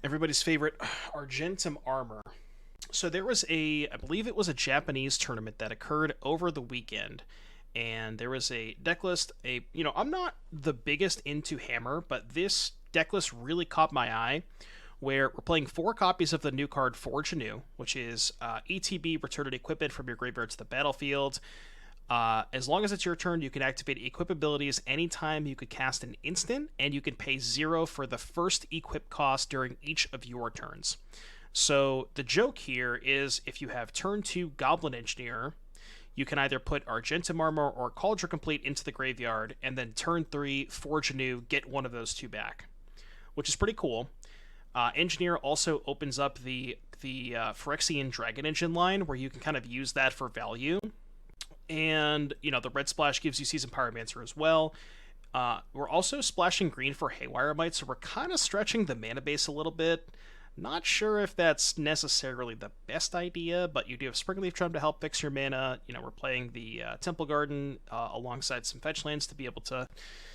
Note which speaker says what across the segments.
Speaker 1: Everybody's favorite Argentum Armor. So there was I believe it was a Japanese tournament that occurred over the weekend, and there was a deck list. I'm not the biggest into Hammer, but this deck list really caught my eye. Where we're playing 4 copies of the new card Forge Anew, which is ETB, return an equipment from your graveyard to the battlefield. As long as it's your turn, you can activate equip abilities anytime you could cast an instant, and you can pay 0 for the first equip cost during each of your turns. So the joke here is if you have turn 2 Goblin Engineer, you can either put Argentum Armor or Kaldra Compleat into the graveyard, and then turn 3 Forge Anew, get one of those 2 back, which is pretty cool. Engineer also opens up the Phyrexian Dragon Engine line, where you can kind of use that for value. And, the red splash gives you Seasoned Pyromancer as well. We're also splashing green for Haywire Mite, so we're kind of stretching the mana base a little bit. Not sure if that's necessarily the best idea, but you do have Springleaf Drum to help fix your mana. We're playing the Temple Garden alongside some fetch lands to be able to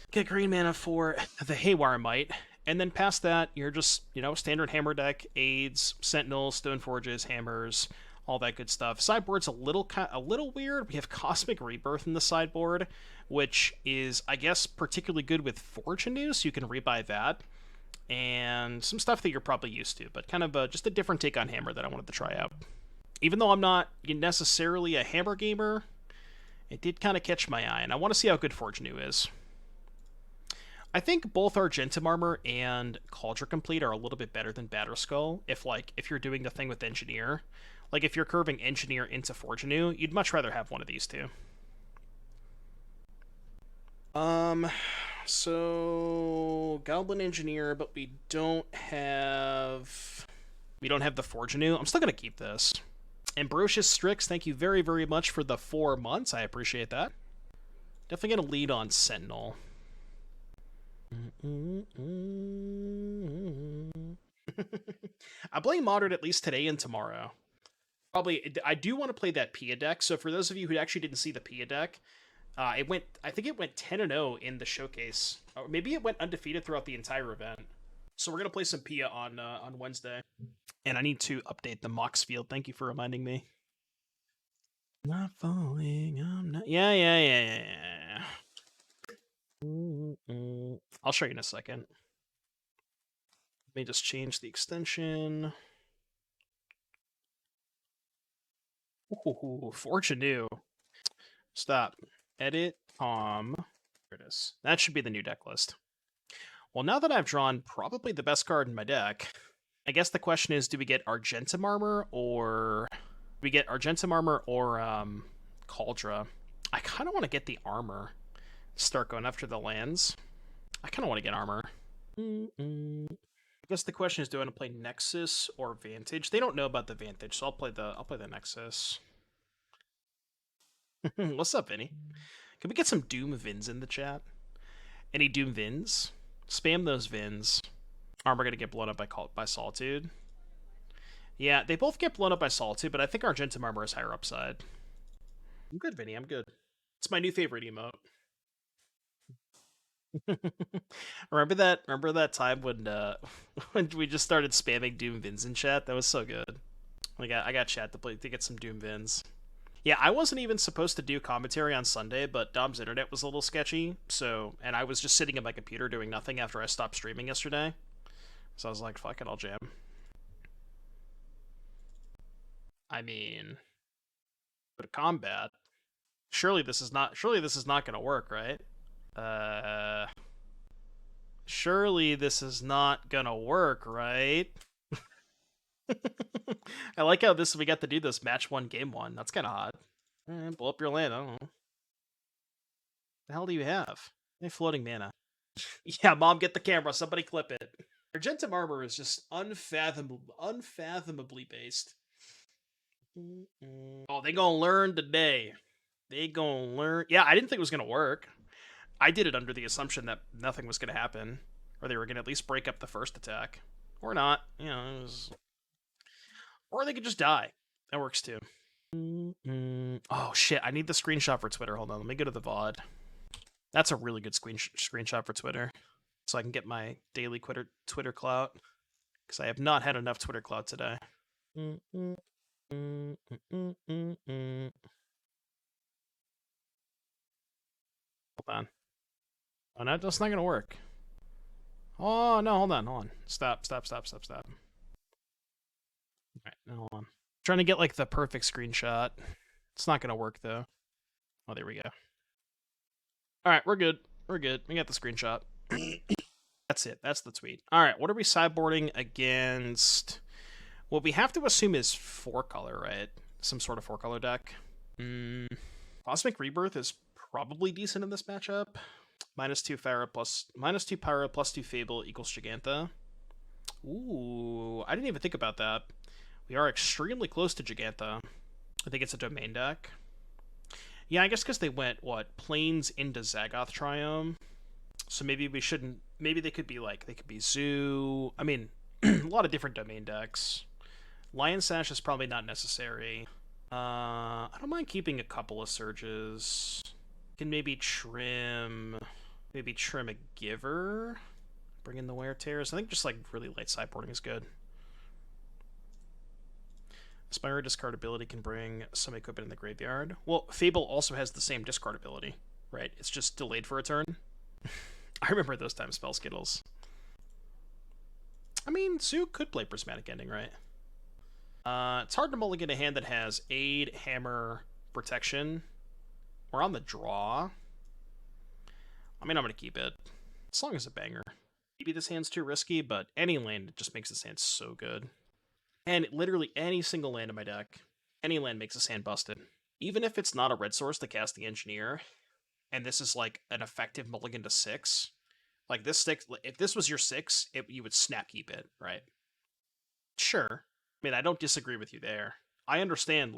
Speaker 1: get green mana for the Haywire Mite. And then past that, you're just, standard hammer deck, aids, sentinels, stoneforges, hammers, all that good stuff. Sideboard's a little weird. We have Cosmic Rebirth in the sideboard, which is, I guess, particularly good with Forge Anew, so you can rebuy that. And some stuff that you're probably used to, but kind of just a different take on Hammer that I wanted to try out. Even though I'm not necessarily a Hammer gamer, it did kind of catch my eye, and I want to see how good Forge Anew is. I think both Argentum Armor and Kaldra Compleat are a little bit better than Batterskull if you're doing the thing with Engineer. Like, if you're curving Engineer into Forge Anew, you'd much rather have one of these two. So Goblin Engineer, but we don't have the Forge Anew. I'm still gonna keep this. Ambrosius Strix, thank you very, very much for the 4 months. I appreciate that. Definitely gonna lead on Sentinel. I play Modern at least today and tomorrow. Probably, I do want to play that Pia deck. So for those of you who actually didn't see the Pia deck, I think it went 10-0 in the showcase, or maybe it went undefeated throughout the entire event. So we're gonna play some Pia on Wednesday, and I need to update the Mox field. Thank you for reminding me. Not falling. I'm not. Yeah. I'll show you in a second. Let me just change the extension. Ooh, Forge Anew. Stop. Edit There it is. That should be the new deck list. Well, now that I've drawn probably the best card in my deck, I guess the question is, do we get Argentum Armor or Kaldra? I kind of want to get the armor. Start going after the lands. I kind of want to get armor. I guess the question is, do I want to play Nexus or Vantage? They don't know about the Vantage, so I'll play the Nexus. What's up, Vinny? Can we get some Doom Vins in the chat? Any Doom Vins? Spam those Vins. Armor gonna get blown up by Solitude. Yeah, they both get blown up by Solitude, but I think Argentum Armor is higher upside. I'm good, Vinny. I'm good. It's my new favorite emote. Remember that time when we just started spamming Doom Vins in chat? That was so good. I got chat to get some Doom Vins. Yeah, I wasn't even supposed to do commentary on Sunday, but Dom's internet was a little sketchy, and I was just sitting at my computer doing nothing after I stopped streaming yesterday. So I was like, fuck it, I'll jam. I mean, go to combat. Surely this is not gonna work, right? Surely this is not gonna work, right? I like how we got to do this match 1, game 1. That's kind of hot. Blow up your land. I don't know. What the hell do you have? Hey, floating mana. Yeah, Mom, get the camera. Somebody clip it. Argentum Armor is just unfathomably based. Oh, they gonna learn today. They gonna learn. Yeah, I didn't think it was gonna work. I did it under the assumption that nothing was gonna happen, or they were gonna at least break up the first attack, or not. Or they could just die. That works too. Oh shit! I need the screenshot for Twitter. Hold on, let me go to the VOD. That's a really good screenshot for Twitter, so I can get my daily Twitter clout. because I have not had enough Twitter clout today. Hold on. Oh, no, that's not going to work. Oh, no, hold on. Stop. All right, now hold on. Trying to get, like, the perfect screenshot. It's not going to work, though. Oh, there we go. All right, we're good. We got the screenshot. That's it. That's the tweet. All right, what are we sideboarding against? What we have to assume is 4-color, right? Some sort of 4-color deck. Cosmic Rebirth is probably decent in this matchup. -2 Pyro plus 2 Fable equals Giganta. Ooh, I didn't even think about that. We are extremely close to Giganta. I think it's a domain deck. Yeah, I guess because they went, Plains into Zagoth Triome. So maybe we shouldn't... Maybe they could be, they could be Zoo... I mean, a lot of different domain decks. Lion Sash is probably not necessary. I don't mind keeping a couple of Surges. Can maybe trim a Giver. Bring in the Wear Tears. I think just, really light sideboarding is good. Spyro discardability can bring some equipment in the graveyard. Well, Fable also has the same discardability, right? It's just delayed for a turn. I remember those time spell skittles. I mean, Zoo could play Prismatic Ending, right? It's hard to mulligan a hand that has Aid, Hammer, Protection. We're on the draw. I mean, I'm going to keep it. As long as a banger. Maybe this hand's too risky, but any land just makes this hand so good. And literally any single land in my deck, any land makes this hand busted. Even if it's not a red source to cast the Engineer, and this is an effective mulligan to 6, this 6, if this was your 6, you would snap keep it, right? Sure. I mean, I don't disagree with you there. I understand,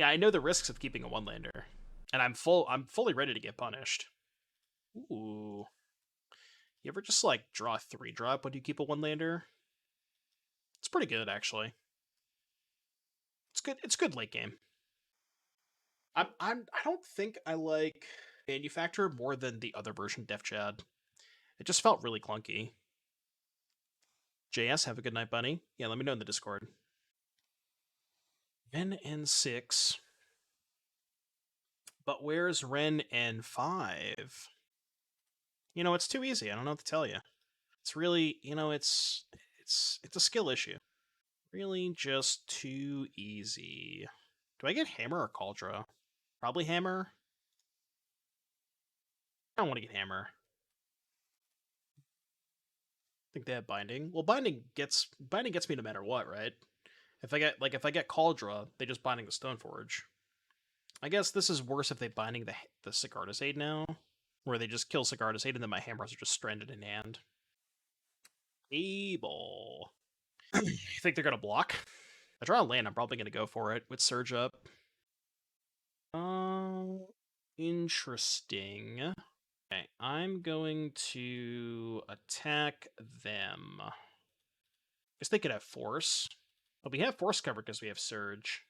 Speaker 1: I know the risks of keeping a 1-lander, and I'm fully ready to get punished. Ooh. You ever just, draw a 3-drop when you keep a 1-lander? It's pretty good, actually. It's good late game. I don't think I like Manufacturer more than the other version, Def Chad. It just felt really clunky. JS, have a good night, bunny. Yeah, let me know in the Discord. Ren N6. But where's Ren N5? It's too easy. I don't know what to tell you. It's really, it's a skill issue. Really just too easy. Do I get Hammer or Kaldra? Probably Hammer. I don't want to get Hammer. I think they have Binding. Well, Binding gets me no matter what, right? If I get Kaldra, they just Binding the Stoneforge. I guess this is worse if they Binding the Sigarda's Aid now, where they just kill Sigarda's Aid and then my Hammers are just stranded in hand. Able. You think they're gonna block? I draw a land, I'm probably gonna go for it with Surge up. Interesting. Okay, I'm going to attack them. Guess they could have Force. But we have Force cover because we have Surge.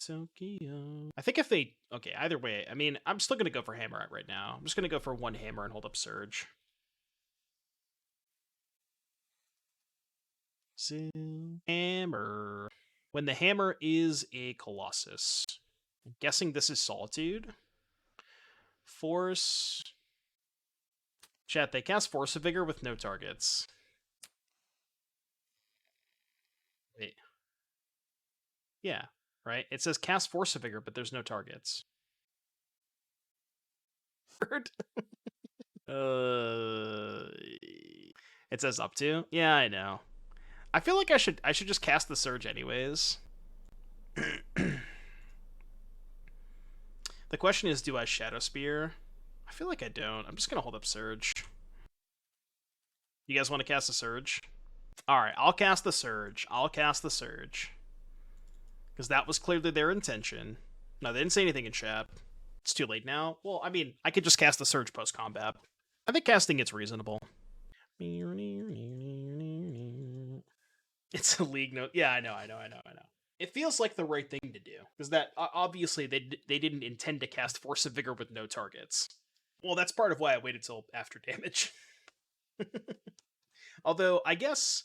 Speaker 1: Tokyo. I think if they... Okay, either way, I mean, I'm still going to go for Hammer right now. I'm just going to go for 1 Hammer and hold up Surge. Hammer. When the Hammer is a Colossus. I'm guessing this is Solitude. Force. Chat, they cast Force of Vigor with no targets. Wait. Yeah, right? It says cast Force of Vigor, but there's no targets. It says up to? Yeah, I know. I feel like I should just cast the Surge anyways. The question is, do I Shadowspear? I feel like I don't. I'm just going to hold up Surge. You guys want to cast a Surge? Alright, I'll cast the Surge. Because that was clearly their intention. No, they didn't say anything in chat. It's too late now. Well, I mean, I could just cast the Surge post-combat. I think casting it's reasonable. It's a league note. Yeah, I know. It feels like the right thing to do. Because that, obviously, they didn't intend to cast Force of Vigor with no targets. Well, that's part of why I waited till after damage. Although, I guess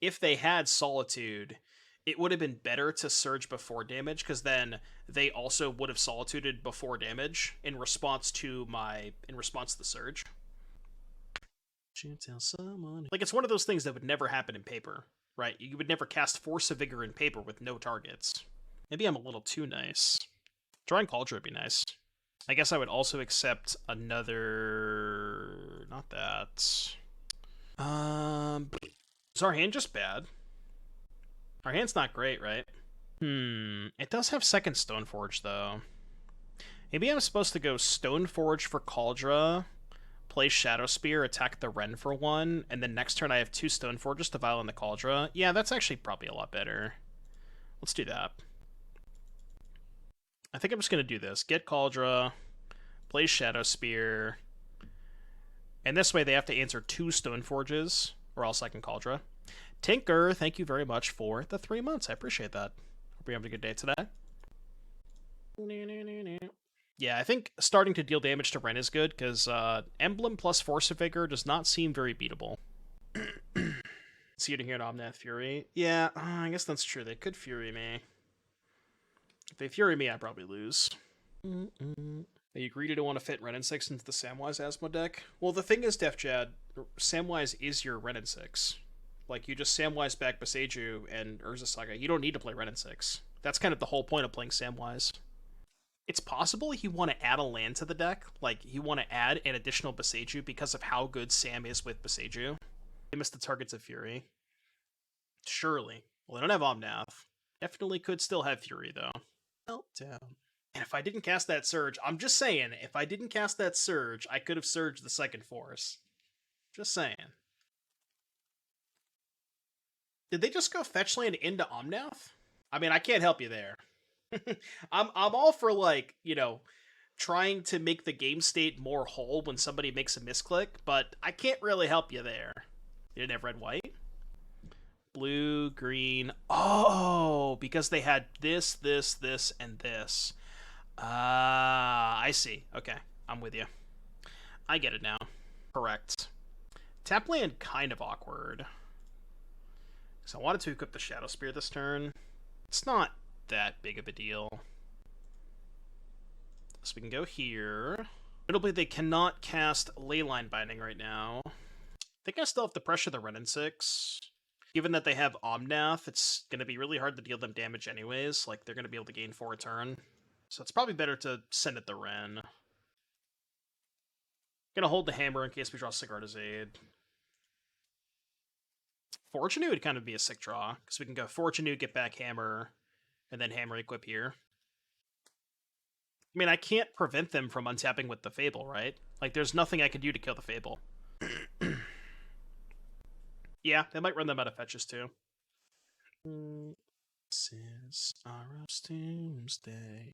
Speaker 1: if they had Solitude, it would have been better to surge before damage, because then they also would have Solituded before damage in response to the surge. Like, it's one of those things that would never happen in paper, right? You would never cast Force of Vigor in paper with no targets. Maybe I'm a little too nice. Drawing Kaldra would be nice. I guess I would also accept another... Not that. Is our hand just bad? Our hand's not great, right? It does have second Stoneforge, though. Maybe I'm supposed to go Stoneforge for Kaldra, play Shadowspear, attack the Wrenn for 1, and then next turn I have 2 Stoneforges to Violin the Kaldra. Yeah, that's actually probably a lot better. Let's do that. I think I'm just going to do this. Get Kaldra, play Shadowspear, and this way they have to answer 2 Stoneforges, or else I can Kaldra. Tinker, thank you very much for the 3 months. I appreciate that. Hope you're having a good day today. Yeah, I think starting to deal damage to Wrenn is good, because Emblem plus Force of Vigor does not seem very beatable. See you to hear an Omnath Fury. Yeah, I guess that's true. They could Fury me. If they Fury me, I probably lose. They agree to want to fit Wrenn and 6 into the Samwise Asmo deck. Well, the thing is, Def Chad, Samwise is your Wrenn and 6. Like, you just Samwise back Boseiju and Urza Saga. You don't need to play Wrenn and 6. That's kind of the whole point of playing Samwise. It's possible you want to add a land to the deck. Like, you want to add an additional Boseiju because of how good Sam is with Boseiju. They missed the targets of Fury. Surely. Well, they don't have Omnath. Definitely could still have Fury, though. Meltdown. And if I didn't cast that Surge, I'm just saying, if I didn't cast that Surge, I could have Surged the second Force. Just saying. Did they just go fetch land into Omnath? I mean, I can't help you there. I'm all for, like, you know, trying to make the game state more whole when somebody makes a misclick, but I can't really help you there. You didn't have red-white? Blue, green. Oh, because they had this, this, and this. I see. Okay, I'm with you. I get it now. Correct. Tap land kind of awkward. So I wanted to equip the Shadowspear this turn. It's not that big of a deal. So we can go here. Notably, they cannot cast Leyline Binding right now. I think I still have to pressure the Wrenn and 6. Given that they have Omnath, it's going to be really hard to deal them damage anyways. Like, they're going to be able to gain 4 a turn. So it's probably better to send it the Wrenn. Gonna hold the Hammer in case we draw Sigarda's Aid. Forge Anew would kind of be a sick draw, because we can go Forge Anew, get back Hammer, and then Hammer equip here. I mean, I can't prevent them from untapping with the Fable, right? Like, there's nothing I can do to kill the Fable. Yeah, they might run them out of fetches, too. Since Ara's Doomsday.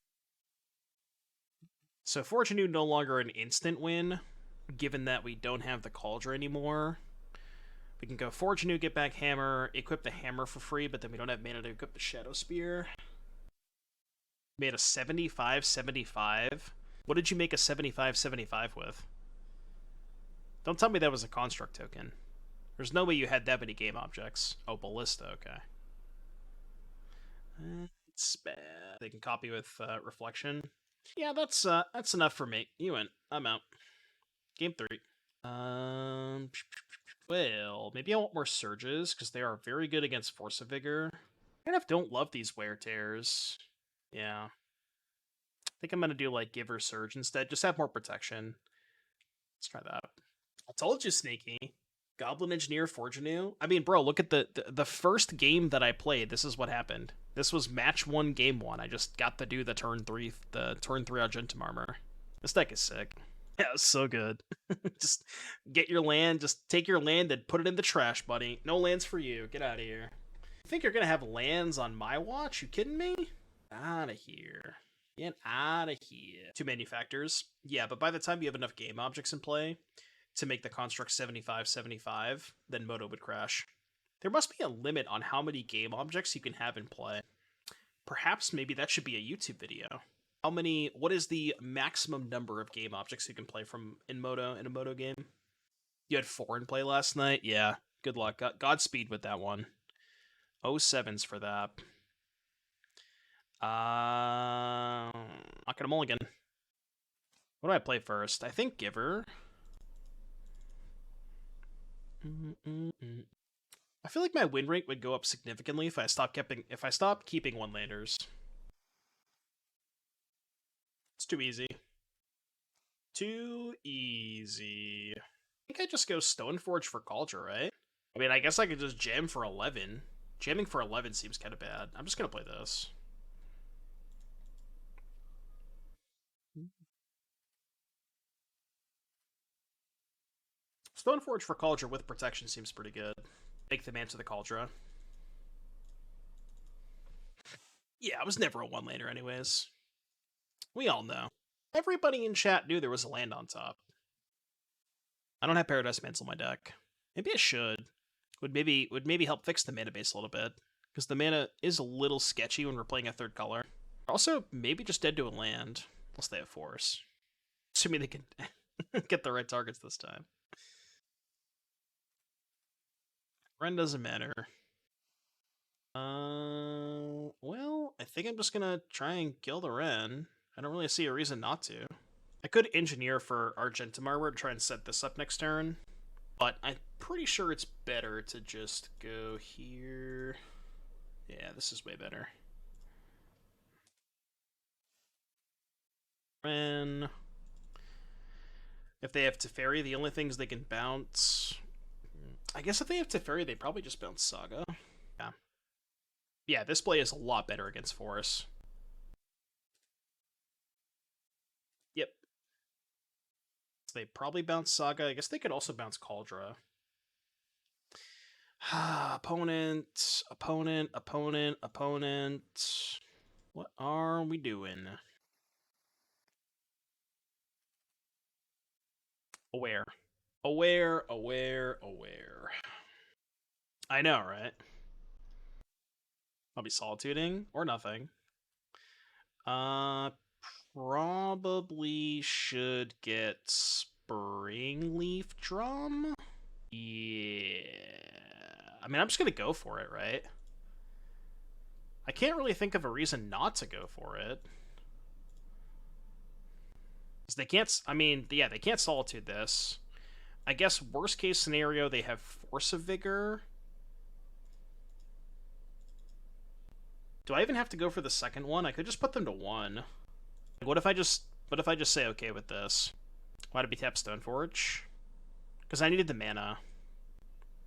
Speaker 1: So Forge Anew no longer an instant win, given that we don't have the Kaldra anymore. We can go Forge Anew, get back Hammer, equip the Hammer for free, but then we don't have mana to equip the Shadowspear. Made a 75-75. What did you make a 75-75 with? Don't tell me that was a construct token. There's no way you had that many game objects. Oh, Ballista, okay. It's bad. They can copy with Reflection. Yeah, that's enough for me. You win. I'm out. Game 3. Well, maybe I want more Surges, because they are very good against Force of Vigor. I kind of don't love these Wear Tears. Yeah. I think I'm going to do, like, Give or Surge instead. Just have more protection. Let's try that. I told you, Sneaky. Goblin Engineer, Forge Anew. I mean, bro, look at the first game that I played. This is what happened. This was match 1, game 1. I just got to do the turn 3 Argentum Armor. This deck is sick. Yeah, it was so good. Just get your land, just take your land and put it in the trash, buddy. No lands for you. Get out of here. You think you're gonna have lands on my watch? You kidding me? Out of here. Get out of here. 2 manufactures. Yeah, but by the time you have enough game objects in play to make the construct 75-75, then Moto would crash. There must be a limit on how many game objects you can have in play. Perhaps maybe that should be a YouTube video. What is the maximum number of game objects you can play from in a Moto game? You had 4 in play last night? Yeah. Good luck. Godspeed with that one. 07s for that. Not gonna mulligan. What do I play first? I think Giver. I feel like my win rate would go up significantly if I stopped keeping one-landers. It's too easy. Too easy. I think I just go Stoneforge for Kaldra, right? I mean, I guess I could just jam for 11. Jamming for 11 seems kind of bad. I'm just gonna play this. Stoneforge for Kaldra with protection seems pretty good. Make them answer the Kaldra. Yeah, I was never a one-laner anyways. We all know. Everybody in chat knew there was a land on top. I don't have Paradise Mantle in my deck. Maybe I should. Would maybe help fix the mana base a little bit. Because the mana is a little sketchy when we're playing a third color. Also, maybe just dead to a land. Unless they have force. Assuming they can get the right targets this time. Ren doesn't matter. Well, I think I'm just gonna try and kill the Ren. I don't really see a reason not to. I could engineer for Argentum Armor to try and set this up next turn. But I'm pretty sure it's better to just go here. Yeah, this is way better. Ren. If they have Teferi, the only things they can bounce... I guess if they have Teferi, they probably just bounce Saga. Yeah. Yeah, this play is a lot better against Force. Yep. So they probably bounce Saga. I guess they could also bounce Kaldra. Opponent. What are we doing? Aware. I know, right? I'll be solituding or nothing. Probably should get Springleaf Drum. Yeah. I mean, I'm just gonna go for it, right? I can't really think of a reason not to go for it. Because they can't, I mean, yeah, they can't Solitude this. I guess worst case scenario, they have Force of Vigor. Do I even have to go for the second one? I could just put them to 1. What if I just say okay with this? Why did we tap Stoneforge? Because I needed the mana.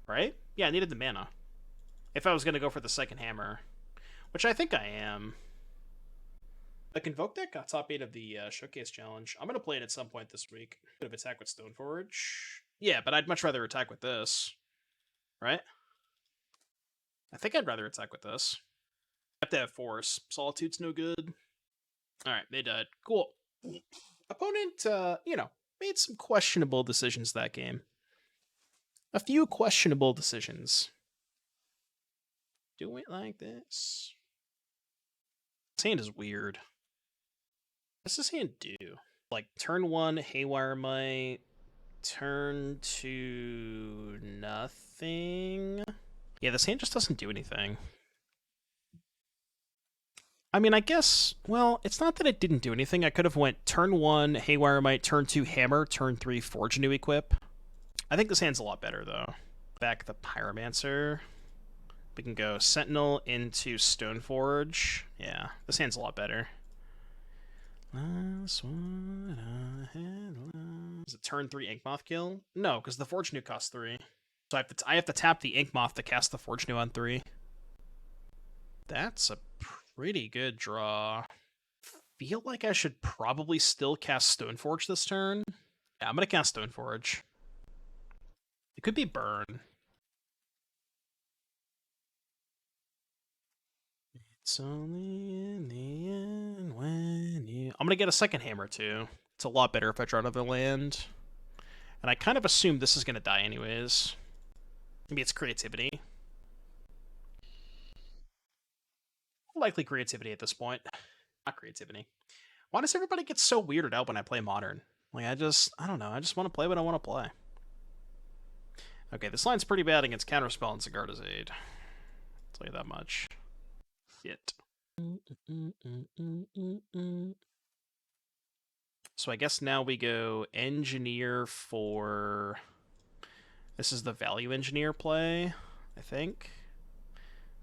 Speaker 1: Right? Yeah, I needed the mana. If I was going to go for the second hammer. Which I think I am. The Convoke deck got top 8 of the Showcase Challenge. I'm going to play it at some point this week. Bit of attack with Stoneforge. Yeah, but I'd much rather attack with this. Right? I think I'd rather attack with this. I have to have Force. Solitude's no good. Alright, they died. Cool. Opponent, made some questionable decisions that game. A few questionable decisions. Do it like this. This hand is weird. What does this hand do? Like, turn 1, Haywire Mite. Turn 2, nothing. Yeah, this hand just doesn't do anything. I mean, I guess, well, it's not that it didn't do anything. I could have went turn 1, Haywire Mite, turn 2, Hammer, turn 3, Forge Anew equip. I think this hand's a lot better, though. Back the Pyromancer. We can go Sentinel into Stoneforge. Yeah, this hand's a lot better. Last one I had. Is it turn 3 Inkmoth kill? No, because the Forge Anew costs 3. So I have to tap the Inkmoth to cast the Forge Anew on 3. That's a pretty good draw. Feel like I should probably still cast Stoneforge this turn. Yeah, I'm gonna cast Stoneforge. It could be Burn. It's only in the end when you... I'm gonna get a second hammer too. It's a lot better if I draw another land. And I kind of assume this is gonna die anyways. Maybe it's creativity. Likely creativity at this point. Not creativity. Why does everybody get so weirded out when I play Modern? Like, I don't know. I just want to play what I want to play. Okay, this line's pretty bad against Counterspell and Sigarda's Aid. I'll tell you that much. Shit. So I guess now we go Engineer for... This is the Value Engineer play, I think.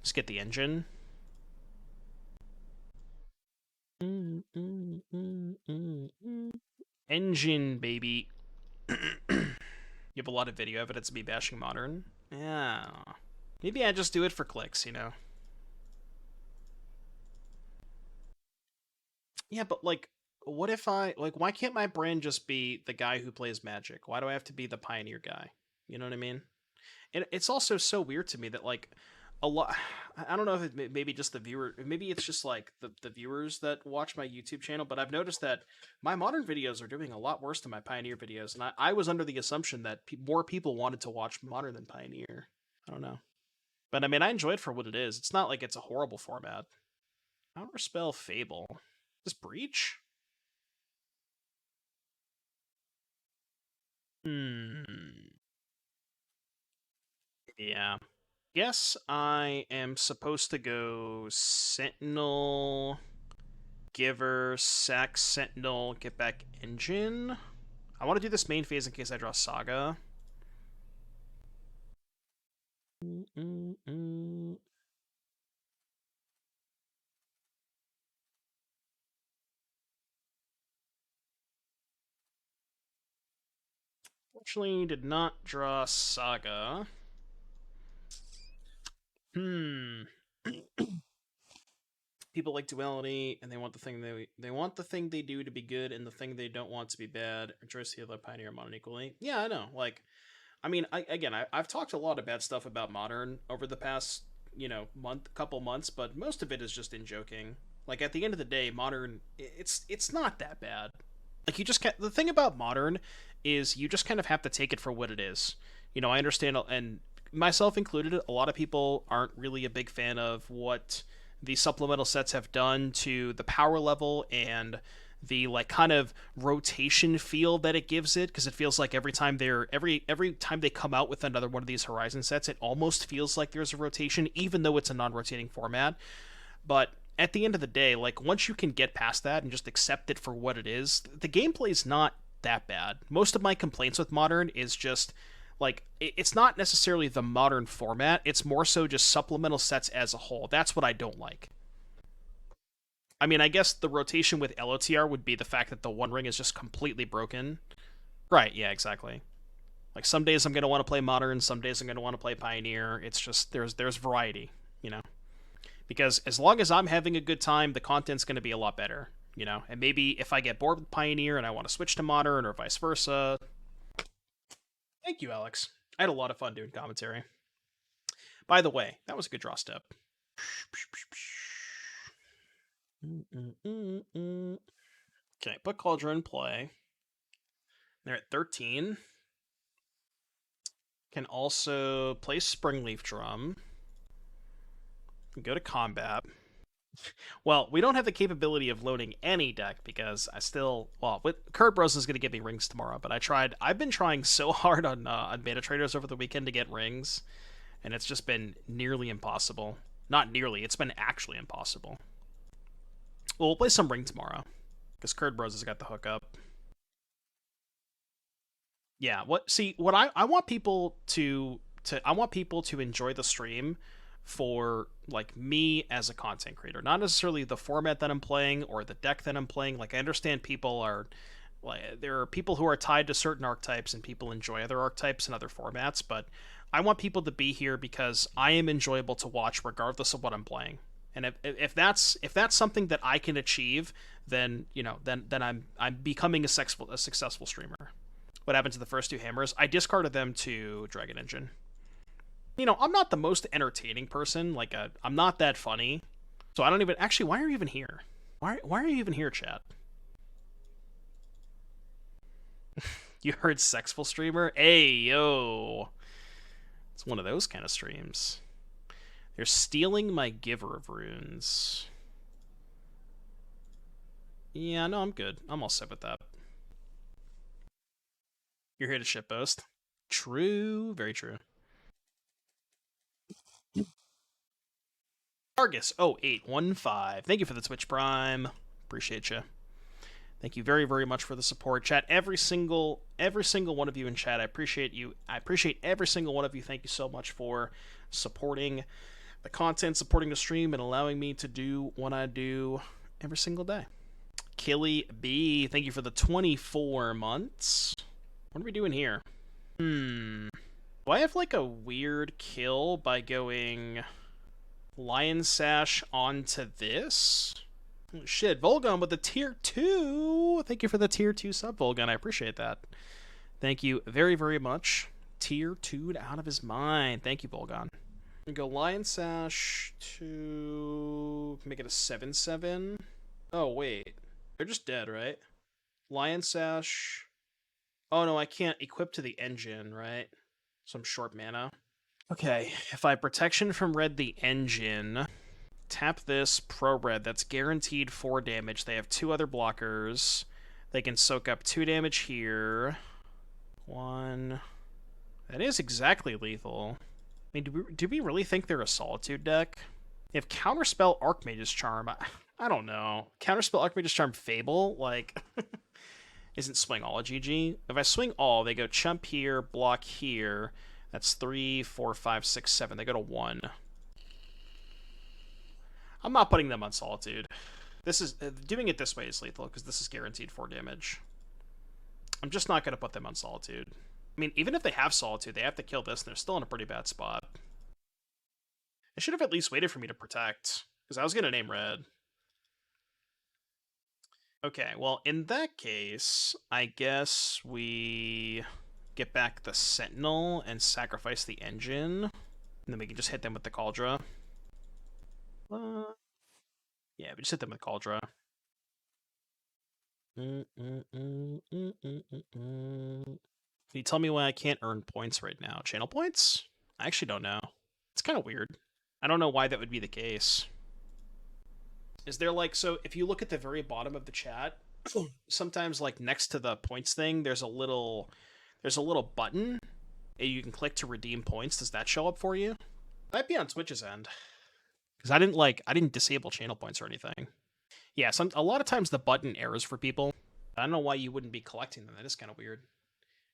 Speaker 1: Let's get the engine. Engine, baby. You have a lot of video evidence of me bashing Modern. Yeah. Maybe I just do it for clicks, you know? Yeah, but, like, what if I... Like, why can't my brand just be the guy who plays Magic? Why do I have to be the Pioneer guy? You know what I mean? And it's also so weird to me that, like, a lot... I don't know if it maybe just the viewer... Maybe it's just, like, the viewers that watch my YouTube channel, but I've noticed that my Modern videos are doing a lot worse than my Pioneer videos, and I was under the assumption that more people wanted to watch Modern than Pioneer. I don't know. But, I mean, I enjoy it for what it is. It's not like it's a horrible format. Counterspell Fable. Is this Breach? Yeah. Guess I am supposed to go Sentinel, Giver, Sack Sentinel, get back Engine. I want to do this main phase in case I draw Saga. Fortunately, did not draw Saga. People like duality, and they want the thing they want the thing they do to be good, and the thing they don't want to be bad. Rejoice the other Pioneer Modern equally. Yeah, I know. Like, I mean, I've talked a lot of bad stuff about Modern over the past, couple months, but most of it is just in joking. Like, at the end of the day, Modern, it's not that bad. Like, you just can't, the thing about Modern is you just kind of have to take it for what it is. I understand, and myself included, a lot of people aren't really a big fan of what the supplemental sets have done to the power level and the like kind of rotation feel that it gives it, because it feels like every time they come out with another one of these Horizon sets, it almost feels like there's a rotation, even though it's a non-rotating format. But at the end of the day, like, once you can get past that and just accept it for what it is, the gameplay's not that bad. Most of my complaints with Modern is just like, it's not necessarily the Modern format, it's more so just supplemental sets as a whole. That's what I don't like. I mean, I guess the rotation with LOTR would be the fact that the One Ring is just completely broken. Right, yeah, exactly. Like, some days I'm going to want to play Modern, some days I'm going to want to play Pioneer. It's just, there's variety, you know? Because as long as I'm having a good time, the content's going to be a lot better, you know? And maybe if I get bored with Pioneer and I want to switch to Modern, or vice versa. Thank you, Alex. I had a lot of fun doing commentary. By the way, that was a good draw step. Okay, put Cauldron in play. They're at 13. Can also play Springleaf Drum. Go to combat. Well, we don't have the capability of loading any deck because Kurt Bros is going to give me rings tomorrow, but I've been trying so hard on beta traders over the weekend to get rings, and it's just been nearly impossible. Not nearly, it's been actually impossible. Well, we'll play some ring tomorrow, because Kurt Bros has got the hookup. Yeah, what I want people to enjoy the stream for, like, me as a content creator, not necessarily the format that I'm playing or the deck that I'm playing. Like, I understand people are like, there are people who are tied to certain archetypes and people enjoy other archetypes and other formats, but I want people to be here because I am enjoyable to watch regardless of what I'm playing. And if that's something that I can achieve, then I'm becoming a successful streamer. What happened to the first two hammers? I discarded them to Dragon Engine. I'm not the most entertaining person. Like, I'm not that funny. So I don't even... Actually, why are you even here? Why are you even here, chat? You heard sexful streamer? Hey, yo. It's one of those kind of streams. They're stealing my Giver of Runes. Yeah, no, I'm good. I'm all set with that. You're here to shitpost. True. Very true. Argus 0815. Thank you for the Twitch Prime. Appreciate you. Thank you very, very much for the support, chat. Every single one of you in chat, I appreciate you. I appreciate every single one of you. Thank you so much for supporting the content, supporting the stream, and allowing me to do what I do every single day. Killy B, thank you for the 24 months. What are we doing here? Do I have like a weird kill by going Lion Sash onto this? Oh, shit, Volgon with the tier 2. Thank you for the tier 2 sub, Volgon. I appreciate that. Thank you very, very much. Tier 2'd out of his mind. Thank you, Volgon. We go Lion Sash to make it a 7/7. Oh, wait. They're just dead, right? Lion Sash. Oh, no, I can't equip to the engine, right? So I'm short mana. Okay, if I protection from red the engine, tap this pro red, that's guaranteed 4 damage. They have 2 other blockers. They can soak up 2 damage here. 1. That is exactly lethal. I mean, do we really think they're a Solitude deck? They have Counterspell Archmage's Charm. I don't know. Counterspell Archmage's Charm Fable? Like, isn't swing all a GG? If I swing all, they go chump here, block here. That's 3, 4, 5, 6, 7. They go to 1. I'm not putting them on Solitude. This is doing it this way is lethal because this is guaranteed 4 damage. I'm just not going to put them on Solitude. I mean, even if they have Solitude, they have to kill this, and they're still in a pretty bad spot. I should have at least waited for me to protect, because I was going to name red. Okay, well, in that case, I guess we get back the Sentinel and sacrifice the engine, and then we can just hit them with the Kaldra. Yeah, we just hit them with Kaldra. Can you tell me why I can't earn points right now? Channel points? I actually don't know. It's kind of weird. I don't know why that would be the case. Is there like, so if you look at the very bottom of the chat, sometimes like next to the points thing, there's a little button and you can click to redeem points. Does that show up for you? Might be on Twitch's end. Because I didn't disable channel points or anything. Yeah, a lot of times the button errors for people. I don't know why you wouldn't be collecting them. That is kind of weird.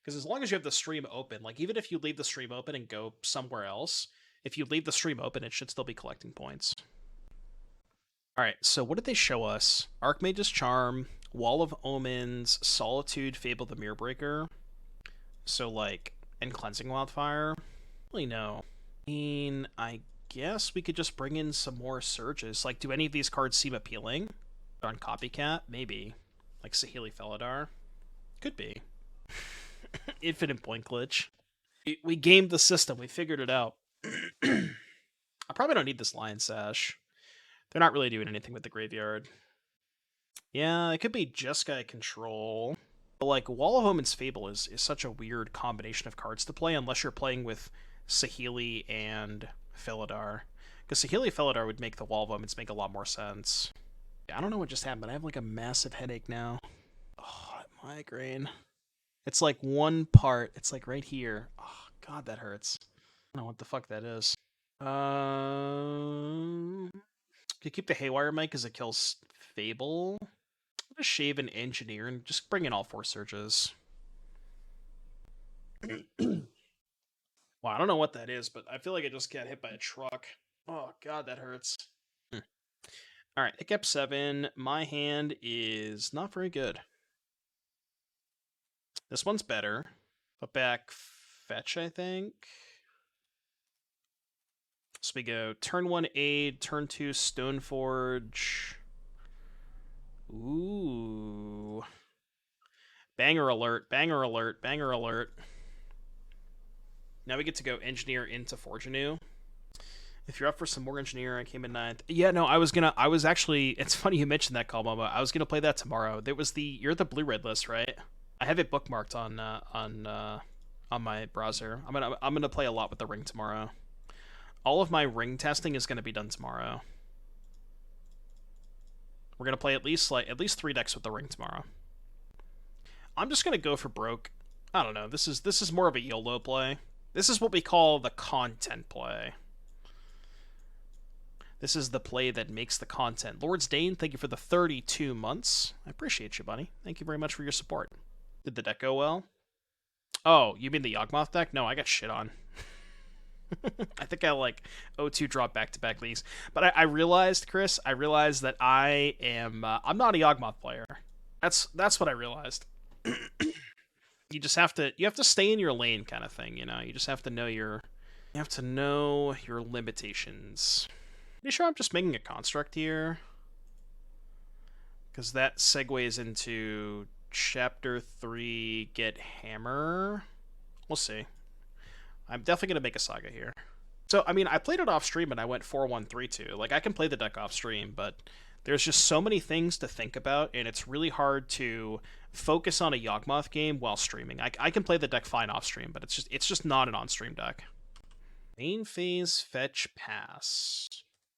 Speaker 1: Because as long as you have the stream open, like even if you leave the stream open and go somewhere else, if you leave the stream open, it should still be collecting points. Alright, so what did they show us? Archmage's Charm, Wall of Omens, Solitude, Fable the Mirrorbreaker. So like, and Cleansing Wildfire. Really no. I mean, I guess we could just bring in some more Surges. Like, do any of these cards seem appealing? On Copycat? Maybe. Like Saheeli Felidar? Could be. Infinite point glitch. We gamed the system. We figured it out. I probably don't need this Lion Sash. They're not really doing anything with the graveyard. Yeah, it could be Jeskai Control. But like, Wall of Omen's Fable is such a weird combination of cards to play unless you're playing with Saheeli and Felidar. Because Saheeli Felidar would make the Wall of Omens make a lot more sense. I don't know what just happened, but I have like a massive headache now. Oh, migraine. It's like one part. It's like right here. Oh, God, that hurts. I don't know what the fuck that is. You keep the Haywire Mite because it kills Fable. I'm gonna shave an Engineer and just bring in all 4 Surges. Wow, I don't know what that is, but I feel like I just got hit by a truck. Oh, God, that hurts. Alright, Hiccup 7. My hand is not very good. This one's better. Put back Fetch, I think. So we go turn 1 Aid, turn 2 Stoneforge. Ooh. Banger alert, banger alert, banger alert. Now we get to go Engineer into Forge Anew. If you're up for some more Engineer, I came in 9th. Yeah, no, I was actually, it's funny you mentioned that, Kalmama. I was gonna play that tomorrow. There was you're the blue-red list, right? I have it bookmarked on my browser. I'm gonna play a lot with the ring tomorrow. All of my ring testing is gonna be done tomorrow. We're gonna play at least 3 decks with the ring tomorrow. I'm just gonna go for broke I don't know. This is more of a YOLO play. This is what we call the content play. This is the play that makes the content. Lord's Dane, thank you for the 32 months. I appreciate you, buddy. Thank you very much for your support. Did the deck go well? Oh, you mean the Yawgmoth deck? No, I got shit on. I think I like O2 drop back-to-back leagues. But I realized, Chris, that I am I'm not a Yawgmoth player. That's what I realized. You have to stay in your lane kind of thing, you know. You just have to know your limitations. You sure I'm just making a construct here? Because that segues into Chapter 3, get Hammer. We'll see. I'm definitely going to make a Saga here. So, I mean, I played it off stream and I went 4-1-3-2. Like, I can play the deck off stream, but there's just so many things to think about, and it's really hard to focus on a Yawgmoth game while streaming. I can play the deck fine off stream, but it's just not an on-stream deck. Main phase, fetch, pass.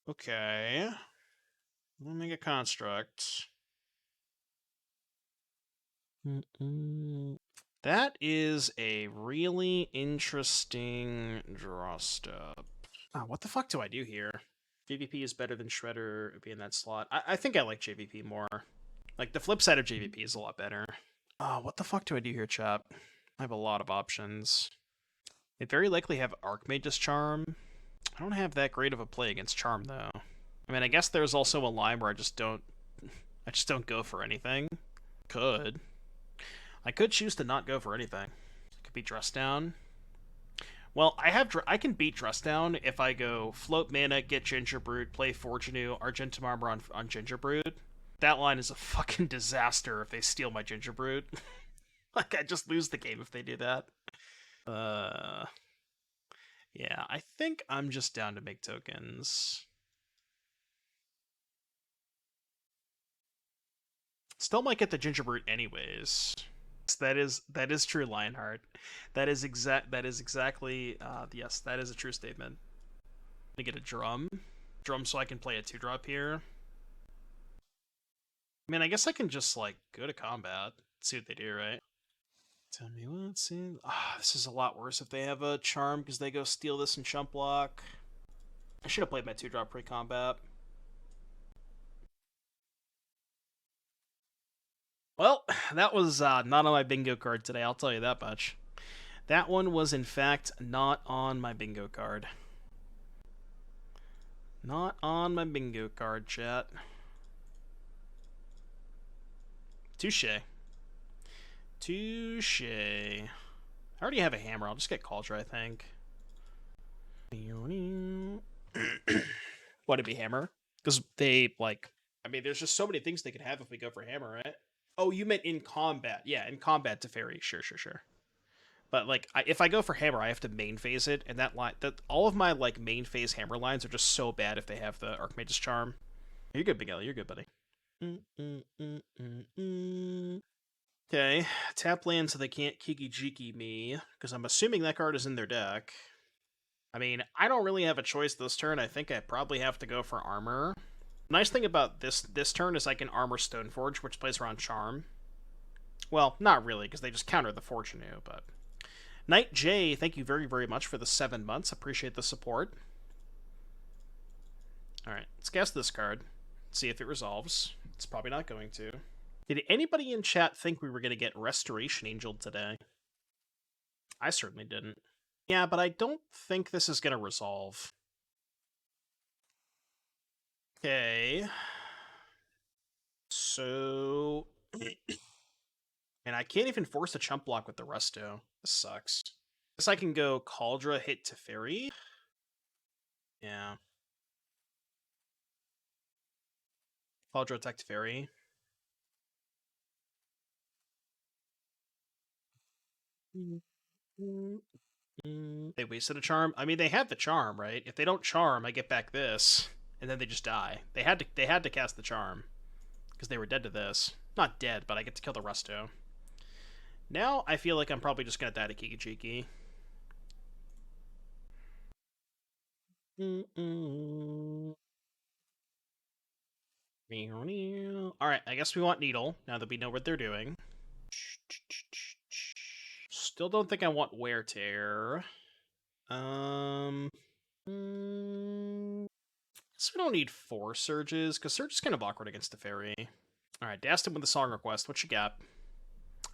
Speaker 1: Okay. We'll make a construct. That is a really interesting draw step. Oh, what the fuck do I do here? JVP is better than Shredder being that slot. I think I like JVP more. Like, the flip side of JVP is a lot better. Oh, what the fuck do I do here, chap? I have a lot of options. They very likely have Archmage's Charm. I don't have that great of a play against Charm, though. I mean, I guess there's also a line where I just don't go for anything. I could choose to not go for anything. Could be Dress Down. Well, I can beat Dress Down if I go float mana, get Gingerbrute, play Forge Anew, Argentum Armor on Gingerbrute. That line is a fucking disaster if they steal my Gingerbrute. Like, I just lose the game if they do that. Yeah, I think I'm just down to make tokens. Still might get the Gingerbrute anyways. That is true, Lionheart. That is exactly yes, that is a true statement. To get a drum so I can play a 2-drop here. I mean, I guess I can just like go to combat, see what they do, right? Tell me what's in. This is a lot worse if they have a charm because they go steal this and chump block. I should have played my 2-drop pre-combat. Well, that was not on my bingo card today, I'll tell you that much. That one was, in fact, not on my bingo card. Not on my bingo card, chat. Touche. Touche. I already have a hammer. I'll just get Kaldra, I think. What, to be hammer? Because they, like... I mean, there's just so many things they could have if we go for hammer, right? Oh, you meant in combat. Yeah, in combat to fairy. Sure. But like, if I go for hammer, I have to main phase it, and all of my like main phase hammer lines are just so bad if they have the Archmage's Charm. You're good, Big Ellie. You're good, buddy. Okay, tap land so they can't Kiki Jiki me, because I'm assuming that card is in their deck. I mean, I don't really have a choice this turn. I think I probably have to go for armor. Nice thing about this turn is I can armor Stoneforge, which plays around Charm. Well, not really, because they just counter the Forge Anew, but... Knight J, thank you very, very much for the 7 months. Appreciate the support. Alright, let's cast this card. See if it resolves. It's probably not going to. Did anybody in chat think we were going to get Restoration Angel today? I certainly didn't. Yeah, but I don't think this is going to resolve. Okay. So... And I can't even force a chump block with the Resto. This sucks. Guess I can go Kaldra, hit to Fairy. Yeah. Kaldra, attack to Fairy. They wasted a charm. I mean, they had the charm, right? If they don't charm, I get back this, and then they just die. They had to cast the charm because they were dead to this. Not dead, but I get to kill the Resto. Now I feel like I'm probably just gonna die to Kiki Jiki. Alright, I guess we want Needle, now that we know what they're doing. Still don't think I want Wear Tear. So we don't need 4 Surges, because Surge is kind of awkward against the Fairy. Alright, Dastin with the Song Request. What you got?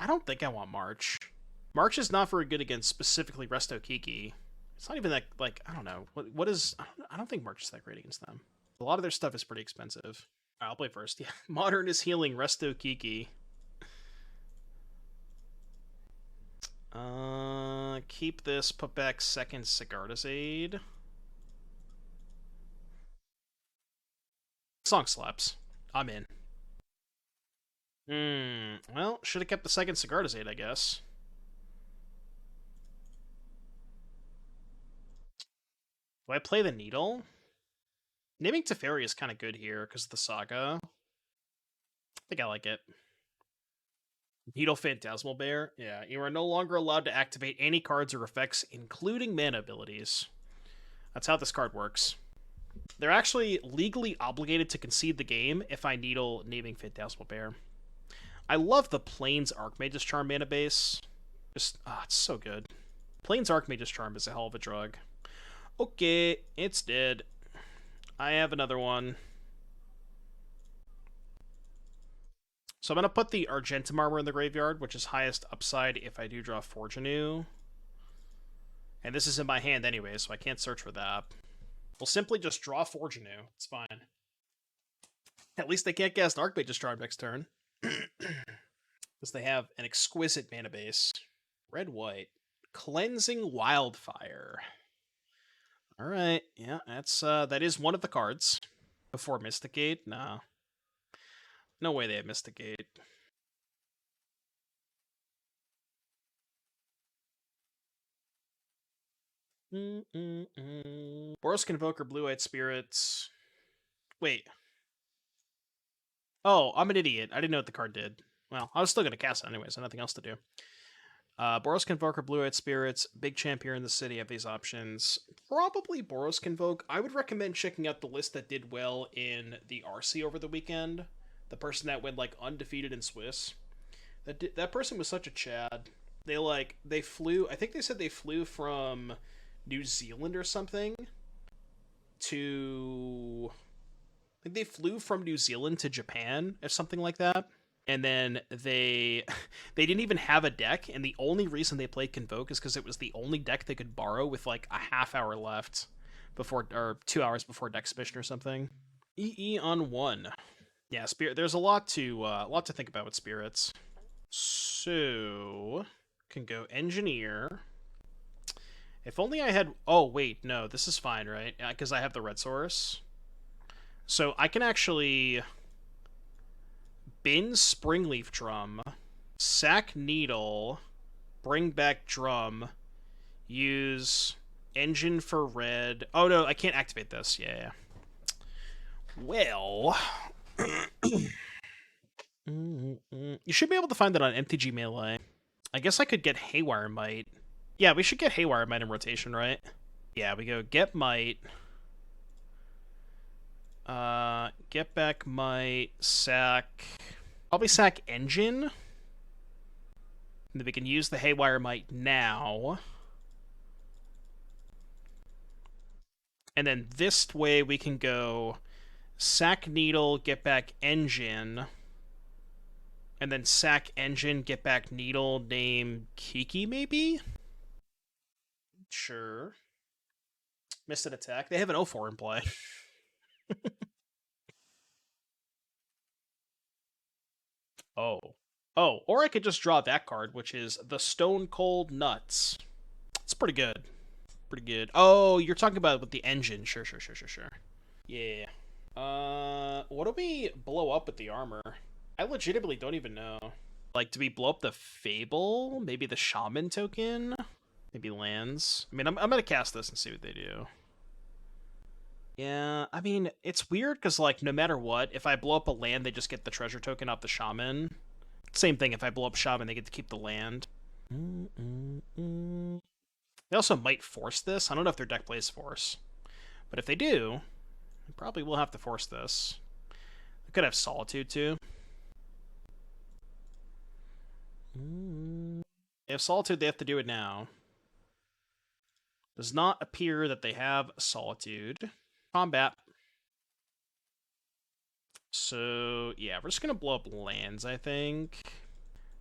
Speaker 1: I don't think I want March. March is not very good against specifically Resto Kiki. It's not even that, like, I don't know. What is... I don't think March is that great against them. A lot of their stuff is pretty expensive. I'll play first. Yeah, Modern is healing Resto Kiki. Keep this, put back second Sigarda's Aid. Song slaps. I'm in. Well, should have kept the second Sigarda's Aid, I guess. Do I play the Needle? Naming Teferi is kind of good here because of the Saga. I think I like it. Needle Phantasmal Bear. Yeah, you are no longer allowed to activate any cards or effects, including mana abilities. That's how this card works. They're actually legally obligated to concede the game if I Needle Naming Phantasmal Bear. I love the Plains Archmage's Charm mana base. Just, it's so good. Plains Archmage's Charm is a hell of a drug. Okay, it's dead. I have another one. So I'm going to put the Argentum Armor in the graveyard, which is highest upside if I do draw Forge Anew. And this is in my hand anyway, so I can't search for that. We'll simply just draw Forge Anew. It's fine. At least they can't cast Archmage's Charm next turn. Because they have an exquisite mana base. Red-white. Cleansing Wildfire. Alright, yeah, that is one of the cards. Before Mysticate? Nah. No way they have Mysticate. Boros Convoker, Blue-Eyed Spirits. Wait. Oh, I'm an idiot. I didn't know what the card did. Well, I was still going to cast it anyway, so nothing else to do. Boros Convoker, Blue-Eyed Spirits, Big Champ here in the city have these options. Probably Boros Convoke. I would recommend checking out the list that did well in the RC over the weekend. The person that went, like, undefeated in Swiss. That person was such a Chad. They flew, I think they said they flew from New Zealand or something to... I think they flew from New Zealand to Japan or something like that. And then they didn't even have a deck, and the only reason they played Convoke is because it was the only deck they could borrow with like a half hour left before, or 2 hours before deck submission or something. EE on 1. Yeah, Spirit. There's a lot to think about with Spirits. So can go Engineer. If only I had. Oh wait, no, this is fine, right? Because I have the red source. So I can actually bin Springleaf Drum, sack Needle, bring back Drum, use Engine for red. Oh no, I can't activate this. Yeah. Well, you should be able to find that on MTG Melee. I guess I could get Haywire Mite. Yeah, we should get Haywire Mite in rotation, right? Yeah, we go get Mite. Get back Mite, sack... Probably sack Engine. And then we can use the Haywire Mite now. And then this way we can go sack Needle, get back Engine. And then sack Engine, get back Needle, name Kiki, maybe? Sure. Missed an attack. They have an 0-4 in play. Oh. Oh, or I could just draw that card, which is the Stone Cold Nuts. It's pretty good. Pretty good. Oh, you're talking about with the engine. Sure. Yeah. What do we blow up with the armor? I legitimately don't even know. Like, do we blow up the Fable? Maybe the Shaman token? Maybe lands? I mean, I'm gonna cast this and see what they do. Yeah, I mean, it's weird because, like, no matter what, if I blow up a land, they just get the treasure token off the Shaman. Same thing, if I blow up Shaman, they get to keep the land. They also might force this. I don't know if their deck plays force. But if they do, they probably will have to force this. They could have Solitude, too. have Solitude, they have to do it now. Does not appear that they have Solitude. Combat. So, yeah, we're just going to blow up lands, I think.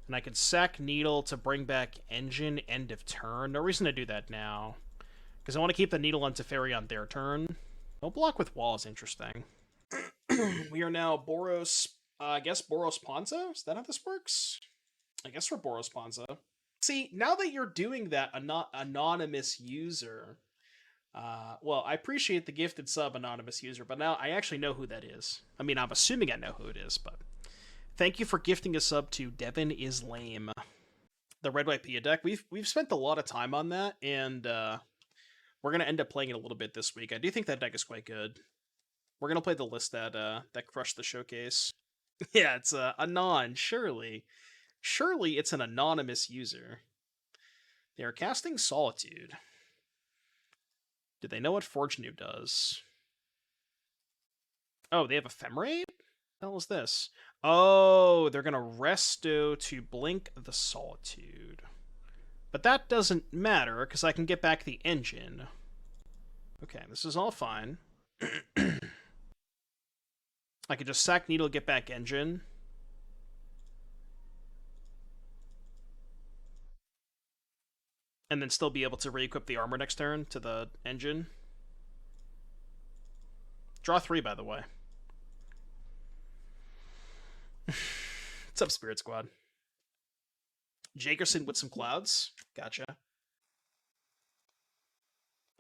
Speaker 1: And I could sack Needle to bring back Engine end of turn. No reason to do that now. Because I want to keep the Needle on Teferi on their turn. No block with Wall is interesting. We are now Boros... I guess Boros Ponza? Is that how this works? I guess we're Boros Ponza. See, now that you're doing that, anonymous user... well, I appreciate the gifted sub, anonymous user, but now I actually know who that is. I mean, I'm assuming I know who it is, but... Thank you for gifting a sub to Devin is Lame. The Red White Pia deck. We've spent a lot of time on that, and we're gonna end up playing it a little bit this week. I do think that deck is quite good. We're gonna play the list that crushed the showcase. Yeah, it's Anon, surely. Surely it's an anonymous user. They are casting Solitude. Do they know what Forge Anew does? Oh, they have Ephemerate? What the hell is this? Oh, they're gonna Resto to blink the Solitude. But that doesn't matter, because I can get back the engine. Okay, this is all fine. I could just sack Needle, get back engine. And then still be able to re-equip the armor next turn to the engine. Draw 3, by the way. What's up, Spirit Squad? Jakerson with some clouds. Gotcha.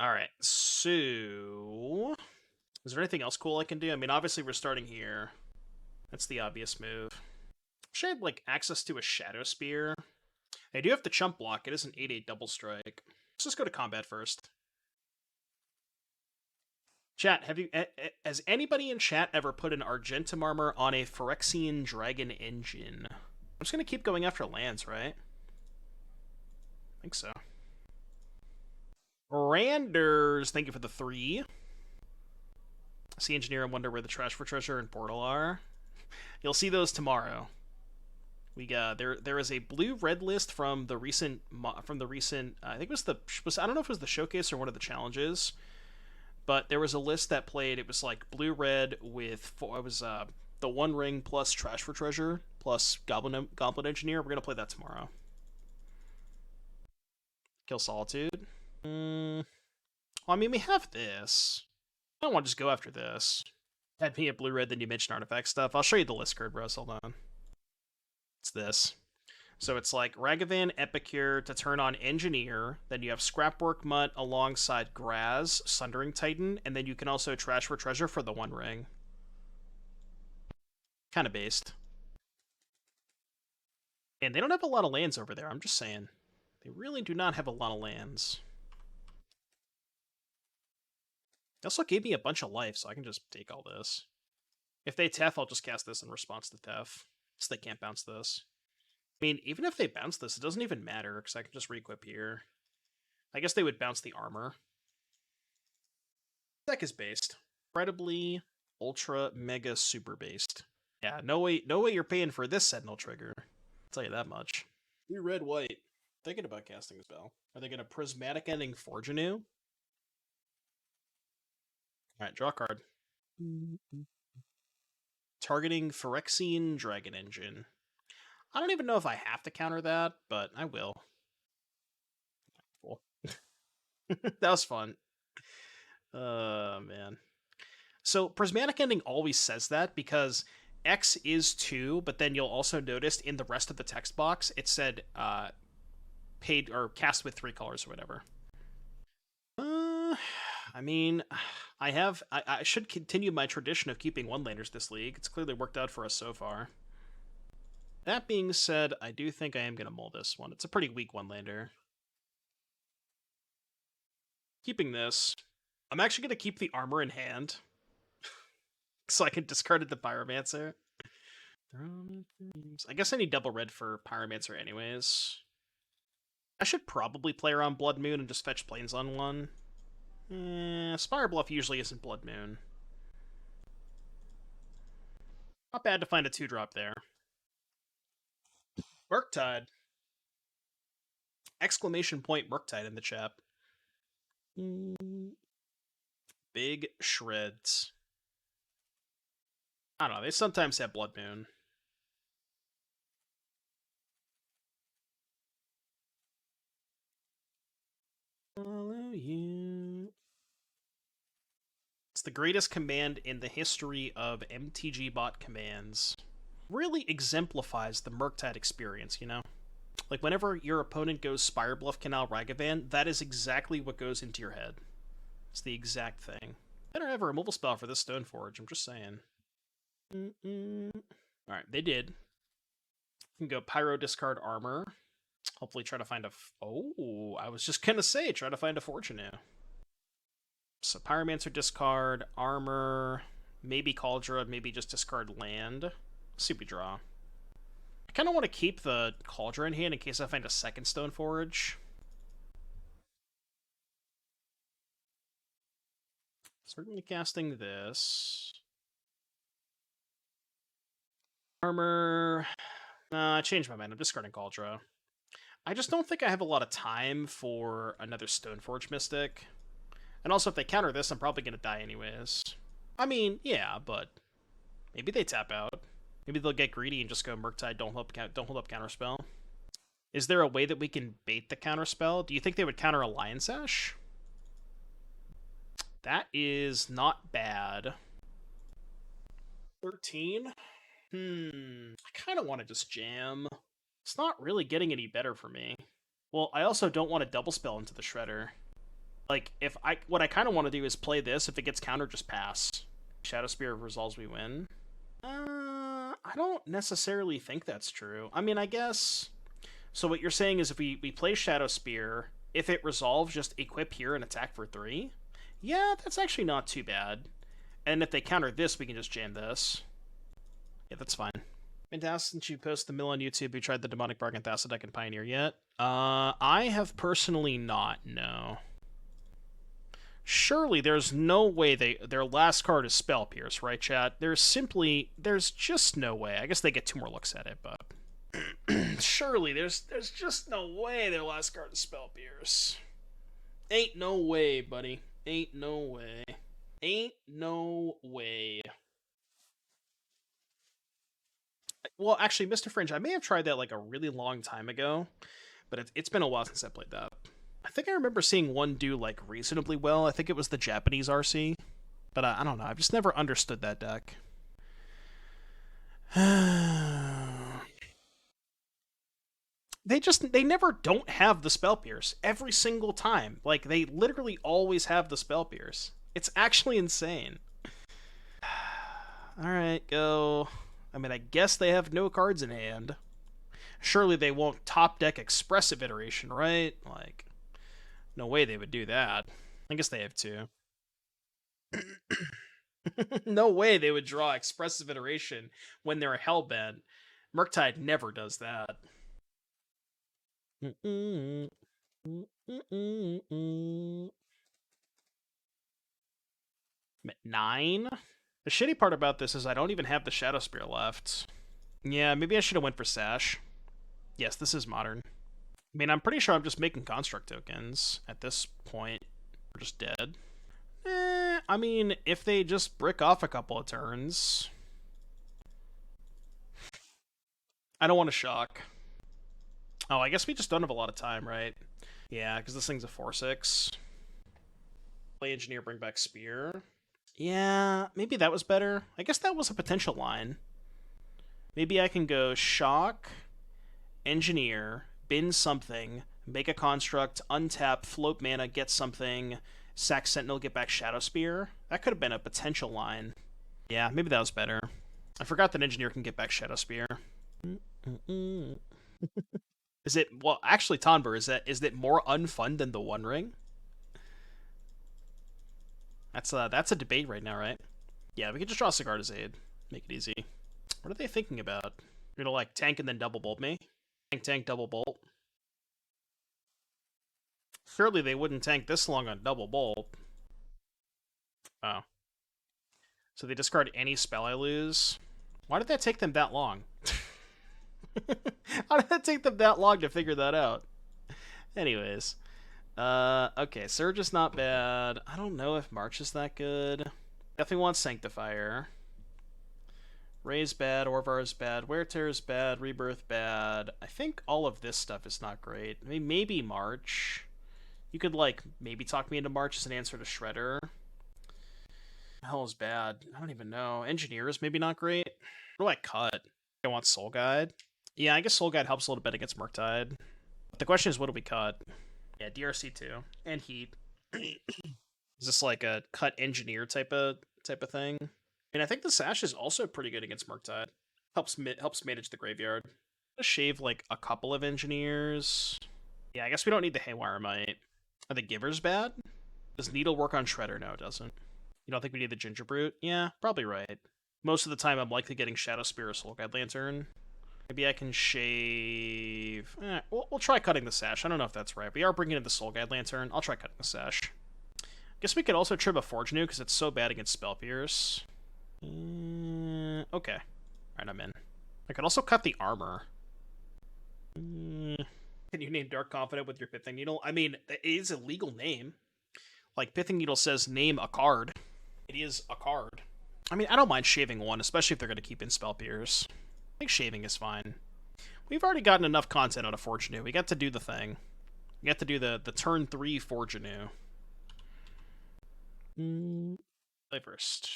Speaker 1: Alright, so... Is there anything else cool I can do? I mean, obviously we're starting here. That's the obvious move. Should I have, like, access to a Shadowspear? I do have to chump block. It is an 8/8 double strike. Let's just go to combat first. Chat, has anybody in chat ever put an Argentum Armor on a Phyrexian Dragon Engine? I'm just gonna keep going after lands, right? I think so. Randers, thank you for the 3. Sea Engineer and wonder where the Trash for Treasure and Portal are. You'll see those tomorrow. We got there is a blue-red list from the recent I think it was I don't know if it was the showcase or one of the challenges. But there was a list that played, it was like blue-red with, it was the One Ring plus Trash for Treasure plus Goblin Engineer. We're going to play that tomorrow. Kill Solitude. Well, I mean, we have this. I don't want to just go after this. Had me at blue-red, then you mentioned artifact stuff. I'll show you the list card, bros. Hold on. It's this. So it's like Ragavan Epicure to turn on Engineer, then you have Scrapwork Mutt alongside Graz, Sundering Titan, and then you can also Trash for Treasure for the One Ring. Kind of based. And they don't have a lot of lands over there, I'm just saying. They really do not have a lot of lands. They also gave me a bunch of life, so I can just take all this. If they Tef, I'll just cast this in response to Tef, so they can't bounce this. I mean, even if they bounce this, it doesn't even matter, because I can just re-equip here. I guess they would bounce the armor. Deck is based. Incredibly, ultra, mega, super based. Yeah, no way you're paying for this Sentinel trigger. I'll tell you that much. Blue, red, white. Thinking about casting a spell. Are they going to Prismatic Ending Forge Anew? Alright, draw a card. Targeting Phyrexian Dragon Engine. I don't even know if I have to counter that, but I will. Cool. That was fun. Man. So, Prismatic Ending always says that because X is 2, but then you'll also notice in the rest of the text box, it said paid or cast with 3 colors or whatever. I mean, I should continue my tradition of keeping one-landers this league. It's clearly worked out for us so far. That being said, I do think I am going to mull this one. It's a pretty weak one-lander. Keeping this. I'm actually going to keep the armor in hand. So I can discard it the Pyromancer. I guess I need double red for Pyromancer anyways. I should probably play around Blood Moon and just fetch planes on one. Spire Bluff usually isn't Blood Moon. Not bad to find a 2-drop there. Murktide. Exclamation point Murktide in the chat. Big shreds. I don't know, they sometimes have Blood Moon. Follow you. It's the greatest command in the history of MTG bot commands. Really exemplifies the Murktide experience, you know? Like, whenever your opponent goes Spirebluff Canal Ragavan, that is exactly what goes into your head. It's the exact thing. Better have a removal spell for this Stoneforge, I'm just saying. Alright, they did. You can go Pyro, discard Armor. Hopefully try to find a... Oh, I was just gonna say, try to find a Forge Anew. So Pyromancer, discard, Armor, maybe Kaldra, maybe just discard land. Let's see what we draw. I kind of want to keep the Kaldra in hand in case I find a second Stoneforge. Certainly casting this. Armor. I changed my mind. I'm discarding Kaldra. I just don't think I have a lot of time for another Stoneforge Mystic. And also, if they counter this, I'm probably going to die anyways. I mean, yeah, but maybe they tap out. Maybe they'll get greedy and just go Murktide, don't hold up Counterspell. Is there a way that we can bait the Counterspell? Do you think they would counter a Lion Sash? That is not bad. 13? I kind of want to just jam. It's not really getting any better for me. Well, I also don't want to double spell into the Shredder. Like, what I kind of want to do is play this. If it gets countered, just pass. Shadowspear resolves, we win. I don't necessarily think that's true. I mean, I guess... So what you're saying is if we play Shadowspear, if it resolves, just equip here and attack for 3? Yeah, that's actually not too bad. And if they counter this, we can just jam this. Yeah, that's fine. Fantastic, since you post the mill on YouTube, you tried the Demonic Bargain Thassaduck and Pioneer yet? I have personally not, no. Surely there's no way their last card is Spell Pierce, right, chat? There's just no way. I guess they get 2 more looks at it, but... Surely there's just no way their last card is Spell Pierce. Ain't no way, buddy. Ain't no way. Ain't no way. Well, actually, Mr. Fringe, I may have tried that like a really long time ago, but it's been a while since I played that. I think I remember seeing one do like reasonably well. I think it was the Japanese RC, but I don't know. I've just never understood that deck. They never don't have the Spell Pierce every single time. Like, they literally always have the Spell Pierce. It's actually insane. Alright, go. I mean, I guess they have no cards in hand. Surely they won't top deck Expressive Iteration, right? Like, no way they would do that. I guess they have to. No way they would draw Expressive Iteration when they're hellbent. Murktide never does that. I'm at 9. The shitty part about this is I don't even have the Shadowspear left. Yeah, maybe I should have went for Sash. Yes, this is modern. I mean, I'm pretty sure I'm just making construct tokens at this point. We're just dead. I mean, if they just brick off a couple of turns... I don't want to shock. Oh, I guess we just don't have a lot of time, right? Yeah, because this thing's a 4/6. Play Engineer, bring back Spear. Yeah, maybe that was better. I guess that was a potential line. Maybe I can go Shock, Engineer, bin something, make a construct, untap, float mana, get something, sack Sentinel, get back Shadowspear. That could have been a potential line. Yeah, maybe that was better. I forgot that Engineer can get back Shadowspear. Is it... Well, actually, Tonber, is it more unfun than the One Ring? That's a debate right now, right? Yeah, we could just draw Sigarda's Aid. Make it easy. What are they thinking about? You're gonna, like, tank and then double bolt me? Tank, double bolt. Surely they wouldn't tank this long on double bolt. Oh. So they discard any spell I lose? Why did that take them that long? How did that take them that long to figure that out? Anyways. Okay, Surge is not bad. I don't know if March is that good. Definitely want Sanctifier. Ray's bad, Orvar is bad, Wear Tear is bad, Rebirth bad. I think all of this stuff is not great. I mean, maybe March. You could, like, maybe talk me into March as an answer to Shredder. Hell is bad. I don't even know. Engineer is maybe not great. What do I cut? I want Soul Guide. Yeah, I guess Soul Guide helps a little bit against Murktide. But the question is, what do we cut? Yeah, DRC too. And Heat. Is this like a cut Engineer type of thing? And I think the Sash is also pretty good against Murktide. Helps manage the graveyard. Shave like a couple of Engineers. Yeah, I guess we don't need the Haywire Mite. Are the Givers bad? Does Needle work on Shredder? No, it doesn't. You don't think we need the Gingerbrute? Yeah, probably right. Most of the time I'm likely getting Shadowspear or Soul Guide Lantern. Maybe I can shave... we'll try cutting the Sash. I don't know if that's right. We are bringing in the Soul Guide Lantern. I'll try cutting the Sash. Guess we could also trim a Forge Anew because it's so bad against Spell Pierce. Okay. Alright, I'm in. I could also cut the armor. Can you name Dark Confidant with your Pithing Needle? I mean, it is a legal name. Like, Pithing Needle says name a card. It is a card. I mean, I don't mind shaving one, especially if they're going to keep in Spell Pierce. I think shaving is fine. We've already gotten enough content out of Forge Anew. We got to do the thing. We got to do the turn 3 Forge Anew. Play first.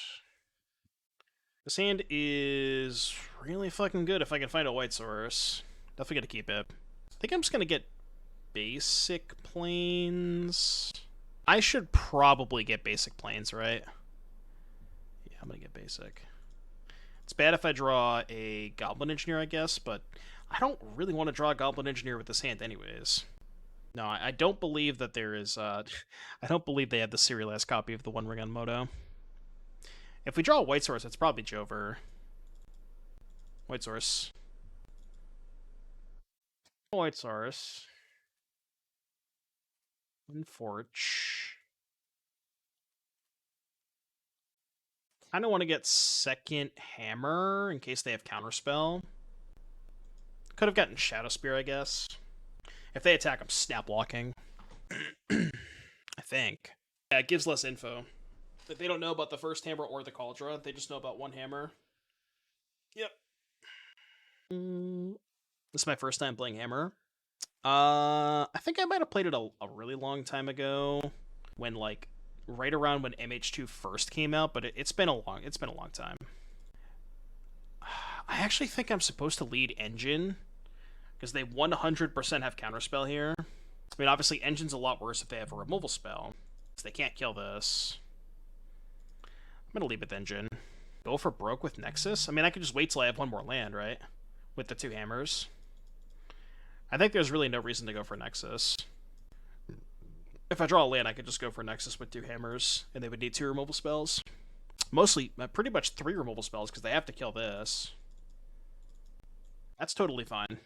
Speaker 1: This hand is really fucking good if I can find a white source. Definitely gotta keep it. I think I'm just gonna get basic planes. I should probably get basic planes, right? Yeah, I'm gonna get basic. It's bad if I draw a Goblin Engineer, I guess, but I don't really want to draw a Goblin Engineer with this hand anyways. No, I don't believe that there is, I don't believe they have the serialized copy of the One Ring on Moto. If we draw a white source, it's probably Jover. White source. White source. One Forge. I don't want to get second Hammer in case they have Counterspell. Could have gotten Shadowspear, I guess. If they attack, I'm snap blocking. I think. Yeah, it gives less info. If they don't know about the first hammer or the Kaldra, they just know about one hammer. Yep. This is my first time playing Hammer. I think I might have played it a really long time ago, when like right around when MH2 first came out, but it's been a long time. I actually think I'm supposed to lead Engine because they 100% have Counterspell here. I mean, obviously Engine's a lot worse if they have a removal spell, so they can't kill this. I'm gonna leave with Engine. Go for broke with Nexus? I mean, I could just wait till I have one more land, right? With the two hammers. I think there's really no reason to go for Nexus. If I draw a land, I could just go for Nexus with two hammers, and they would need two removal spells. Mostly, pretty much three removal spells, because they have to kill this. That's totally fine.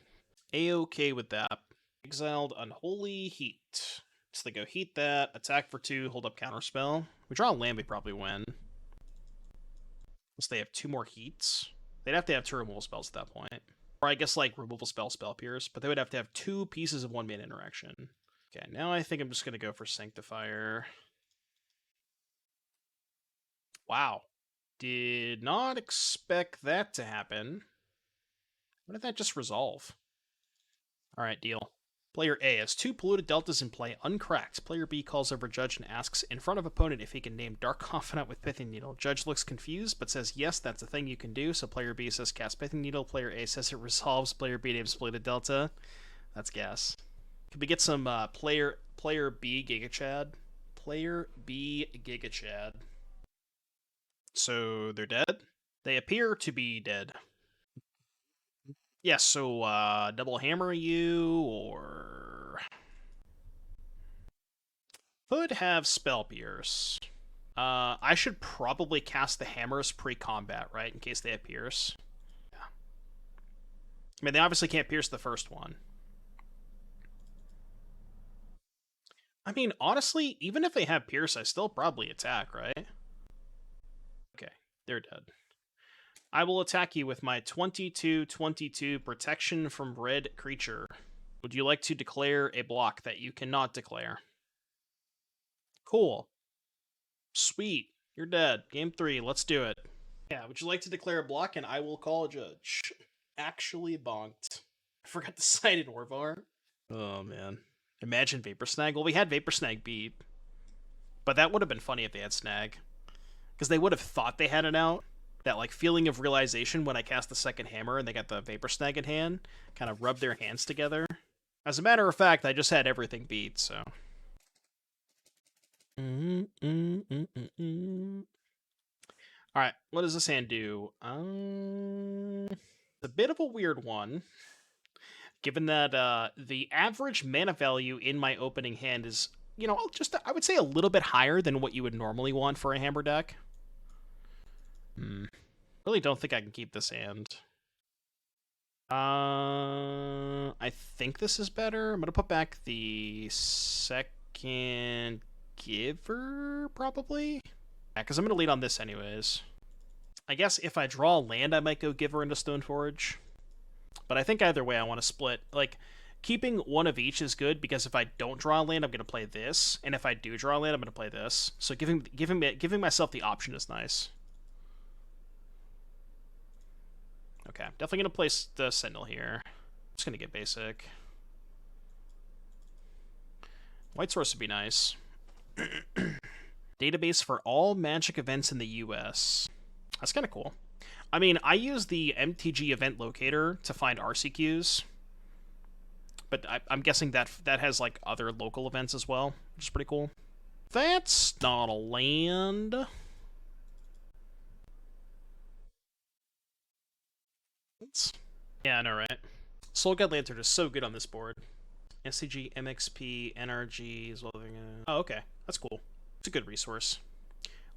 Speaker 1: A-okay with that. Exiled Unholy Heat. So they go heat that, attack for 2, hold up Counterspell. We draw a land, we probably win. Unless they have 2 more heats. They'd have to have 2 removal spells at that point. Or I guess like removal spell Pierce, but they would have to have 2 pieces of 1-mana interaction. Okay, now I think I'm just going to go for Sanctifier. Wow. Did not expect that to happen. Why did that just resolve? Alright, deal. Player A has 2 polluted deltas in play, uncracked. Player B calls over Judge and asks in front of opponent if he can name Dark Confidant with Pithing Needle. Judge looks confused, but says yes, that's a thing you can do. So player B says cast Pithing Needle. Player A says it resolves. Player B names polluted delta. That's gas. Could we get some player B Giga Chad? Player B Giga Chad. So they're dead? They appear to be dead. Yeah, so double hammer you, or could have Spell Pierce. I should probably cast the hammers pre-combat, right, in case they have Pierce. Yeah. I mean, they obviously can't pierce the first one. I mean, honestly, even if they have Pierce, I still probably attack, right? Okay, they're dead. I will attack you with my 22/22 protection from red creature. Would you like to declare a block that you cannot declare? Cool. Sweet. You're dead. Game 3. Let's do it. Yeah, would you like to declare a block and I will call a judge? Actually bonked. I forgot to cite it, Orvar. Oh, man. Imagine Vapor Snag. Well, we had Vapor Snag beat. But that would have been funny if they had Snag. Because they would have thought they had it out. That, like, feeling of realization when I cast the second hammer and they got the Vapor Snag in hand. Kind of rub their hands together. As a matter of fact, I just had everything beat, so... Alright, what does this hand do? It's a bit of a weird one. Given that the average mana value in my opening hand is, you know, just, I would say a little bit higher than what you would normally want for a hammer deck. Really don't think I can keep this hand. I think this is better. I'm going to put back the second giver, probably. Yeah, because I'm going to lead on this anyways. I guess if I draw a land, I might go giver into Stoneforge. But I think either way, I want to split. Like, keeping one of each is good, because if I don't draw a land, I'm going to play this. And if I do draw a land, I'm going to play this. So giving myself the option is nice. Okay, definitely going to place the Sentinel here. Just going to get basic. White Source would be nice. Database for all Magic events in the US. That's kind of cool. I mean, I use the MTG event locator to find RCQs. But I'm guessing that has, like, other local events as well, which is pretty cool. That's not a land. Yeah, I know, right? Soul God Lantern is so good on this board. SCG, MXP, NRG, as well. Oh, okay. That's cool. It's a good resource.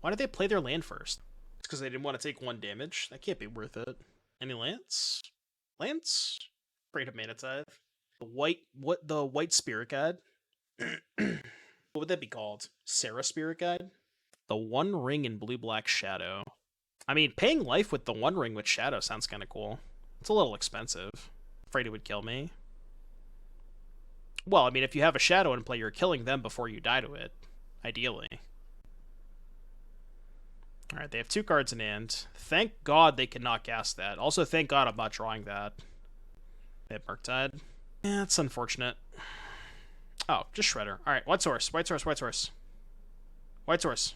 Speaker 1: Why did they play their land first? It's because they didn't want to take 1 damage. That can't be worth it. Any lands? Lands? Afraid of Mana Tithe. The white Spirit Guide? What would that be called? Sarah Spirit Guide? The One Ring in Blue-Black Shadow. I mean, paying life with the One Ring with Shadow sounds kind of cool. It's a little expensive. Afraid it would kill me. Well, I mean, if you have a Shadow in play, you're killing them before you die to it. Ideally. Alright, they have 2 cards in hand. Thank God they cannot cast that. Also, thank God I'm not drawing that. They have Murktide. Yeah, that's unfortunate. Oh, just Shredder. Alright, White Source, White Source, White Source. White Source.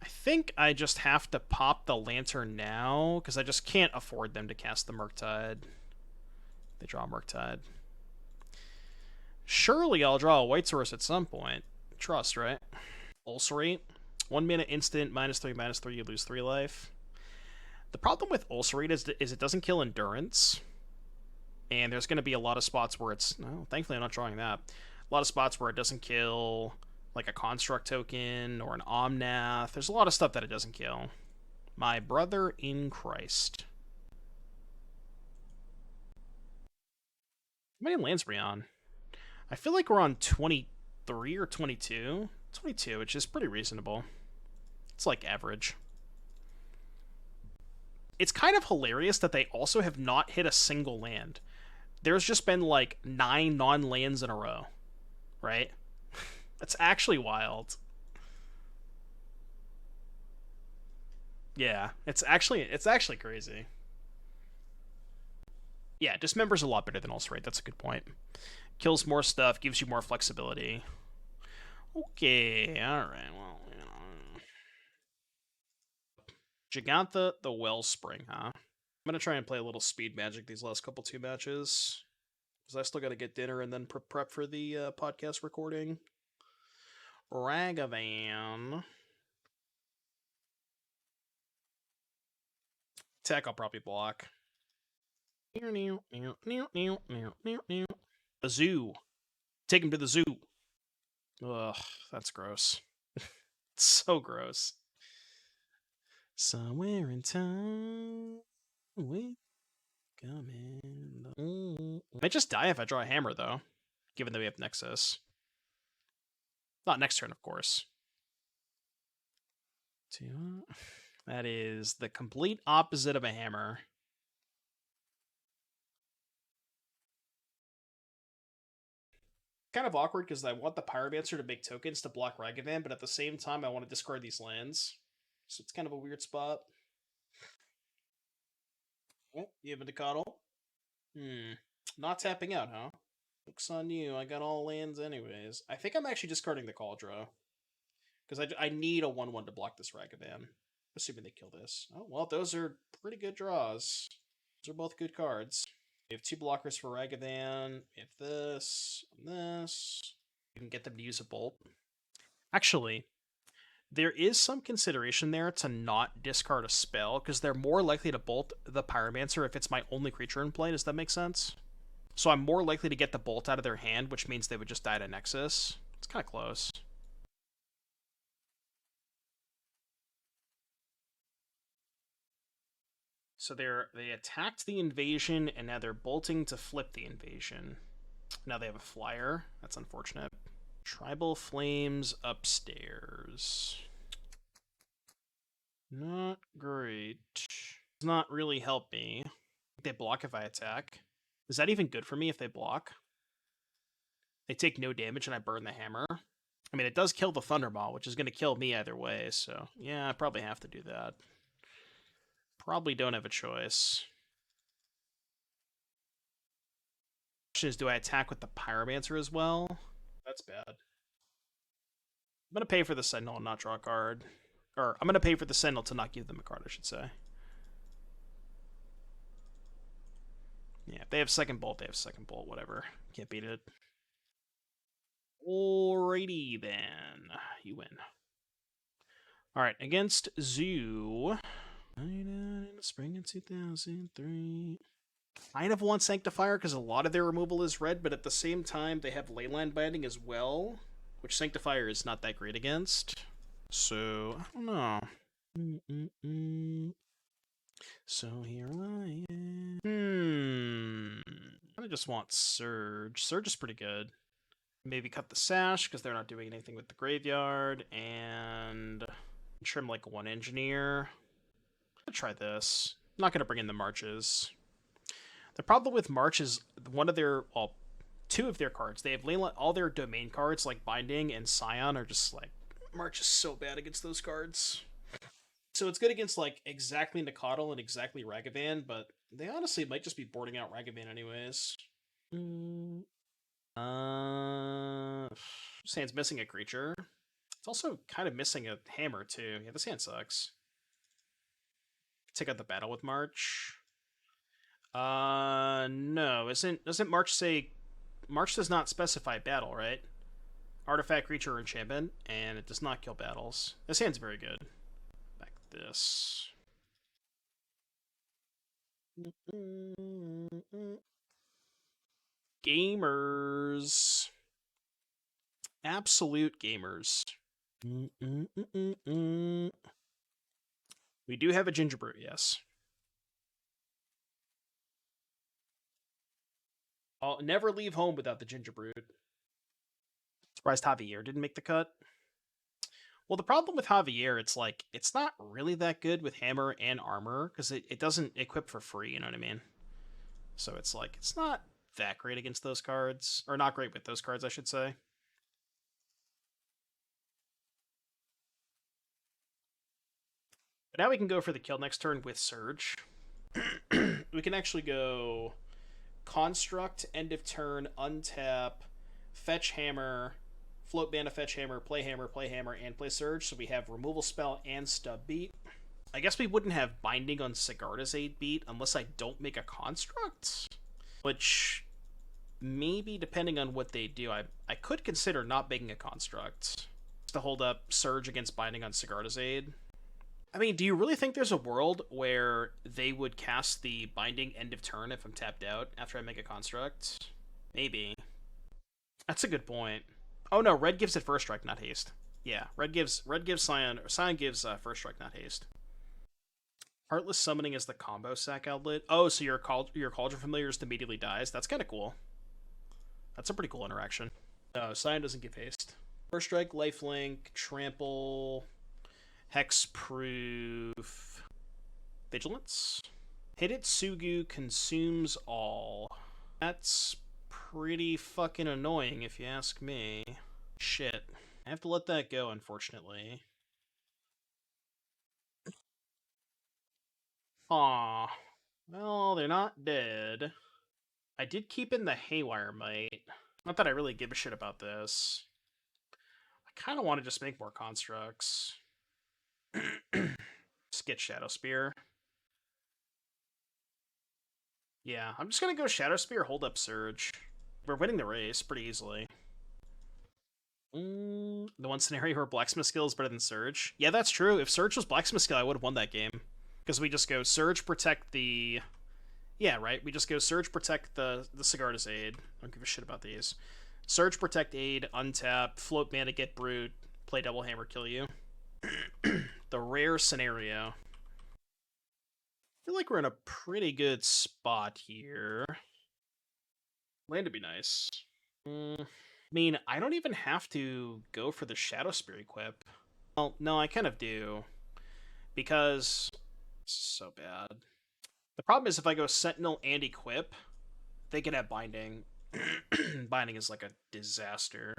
Speaker 1: I think I just have to pop the Lantern now, because I just can't afford them to cast the Murktide. They draw Murktide. Surely I'll draw a White Source at some point. Trust, right? Ulcerate. 1 mana instant, -3/-3, you lose 3 life. The problem with Ulcerate is it doesn't kill Endurance. And there's going to be a lot of spots where it's... No, thankfully I'm not drawing that. A lot of spots where it doesn't kill, like, a Construct token or an Omnath. There's a lot of stuff that it doesn't kill. My brother in Christ. How many lands are we on? I feel like we're on 23 or 22. 22, which is pretty reasonable. It's like average. It's kind of hilarious that they also have not hit a single land. There's just been like 9 non-lands in a row, right? That's actually wild. Yeah, it's actually crazy. Yeah, Dismember's a lot better than Ulcerate. That's a good point. Kills more stuff, gives you more flexibility. Okay, alright, well, you know. Gigantha the Wellspring, huh? I'm gonna try and play a little speed magic these last couple 2 matches. Because I still gotta get dinner and then prep for the podcast recording. Ragavan. Tech I'll probably block. The zoo. Take him to the zoo. Ugh, that's gross. It's so gross. Somewhere in time, we coming. I might just die if I draw a hammer, though. Given that we have Nexus. Not next turn, of course. That is the complete opposite of a hammer. Kind of awkward because I want the Pyromancer to make tokens to block Ragavan, but at the same time I want to discard these lands. So it's kind of a weird spot. Oh, you have a Decadal? Not tapping out, huh? Looks on you. I got all lands anyways. I think I'm actually discarding the Kaldra. Because I need a 1/1 to block this Ragavan. Assuming they kill this. Oh, well, those are pretty good draws. Those are both good cards. We have 2 blockers for Ragavan. We have this and this. You can get them to use a bolt. Actually, there is some consideration there to not discard a spell, because they're more likely to bolt the Pyromancer if it's my only creature in play. Does that make sense? So I'm more likely to get the bolt out of their hand, which means they would just die to Nexus. It's kind of close. So they attacked the invasion, and now they're bolting to flip the invasion. Now they have a flyer. That's unfortunate. Tribal Flames upstairs. Not great. Does not really help me. They block if I attack. Is that even good for me if they block? They take no damage and I burn the hammer. I mean, it does kill the Thunderball, which is going to kill me either way, so yeah, I probably have to do that. Probably don't have a choice. Question is, do I attack with the Pyromancer as well? That's bad. I'm going to pay for the Sentinel and not draw a card. Or, I'm going to pay for the Sentinel to not give them a card, I should say. Yeah, if they have second bolt, they have second bolt, whatever. Can't beat it. Alrighty then. You win. Alright, against Zoo. In the spring of 2003. Kind of want Sanctifier because a lot of their removal is red, but at the same time they have Leyline Binding as well, which Sanctifier is not that great against. So, I don't know. So here I am. I just want Surge. Surge is pretty good. Maybe cut the Sash because they're not doing anything with the graveyard, and trim like 1 Engineer. I'm gonna try this. I'm not gonna bring in the Marches. The problem with March is one of their, well, 2 of their cards. They have all their domain cards like Binding and Scion are just like, March is so bad against those cards. So it's good against like exactly Nikadal and exactly Ragavan, but they honestly might just be boarding out Ragavan anyways. This hand's missing a creature. It's also kind of missing a hammer too. Yeah, this hand sucks. Take out the battle with March. No, doesn't March say March does not specify battle, right? Artifact, creature, or enchantment, and it does not kill battles. This hand's very good. Back this. Gamers. Absolute gamers. We do have a Gingerbrute, yes. I'll never leave home without the Gingerbrute. Surprised Javier didn't make the cut. Well, the problem with Javier, it's like, it's not really that good with hammer and armor, because it doesn't equip for free, you know what I mean? So it's like, it's not that great against those cards. Or not great with those cards, I should say. But now we can go for the kill next turn with Surge. We can actually go Construct, end of turn, untap, fetch hammer, float mana, fetch hammer, play hammer, and play Surge. So we have removal spell and stub beat. I guess we wouldn't have binding on Sigarda's 8 beat unless I don't make a construct. Which, maybe depending on what they do, I could consider not making a construct to hold up Surge against binding on Sigarda's aid. I mean, do you really think there's a world where they would cast the binding end of turn if I'm tapped out after I make a construct? Maybe. That's a good point. Oh no, red gives it first strike, not haste. Yeah, red gives Scion, or Scion gives first strike, not haste. Heartless Summoning is the combo sack outlet. Oh, so your Cauldron Familiar just immediately dies? That's kind of cool. That's a pretty cool interaction. No, Scion doesn't give haste. First strike, lifelink, trample, hexproof, vigilance. Hidetsugu consumes all. That's pretty fucking annoying if you ask me. Shit. I have to let that go, unfortunately. Aw. Well, they're not dead. I did keep in the Haywire Mite. Not that I really give a shit about this. I kind of want to just make more constructs. Just get Shadowspear. Yeah, I'm just gonna go Shadowspear, hold up Surge. We're winning the race pretty easily. The one scenario where Blacksmith skill is better than Surge. Yeah, that's true. If Surge was Blacksmith skill, I would have won that game. Because we just go Surge, protect the... Yeah, right? We just go Surge, protect the Sigarda's Aid. I don't give a shit about these. Surge, protect Aid, untap, float mana, get Brute, play Double Hammer, kill you. The rare scenario. I feel like we're in a pretty good spot here. Land would be nice. I mean, I don't even have to go for the Shadowspear equip. Well, no, I kind of do. Because... So bad. The problem is if I go Sentinel and equip, they can have Binding. Binding is like a disaster.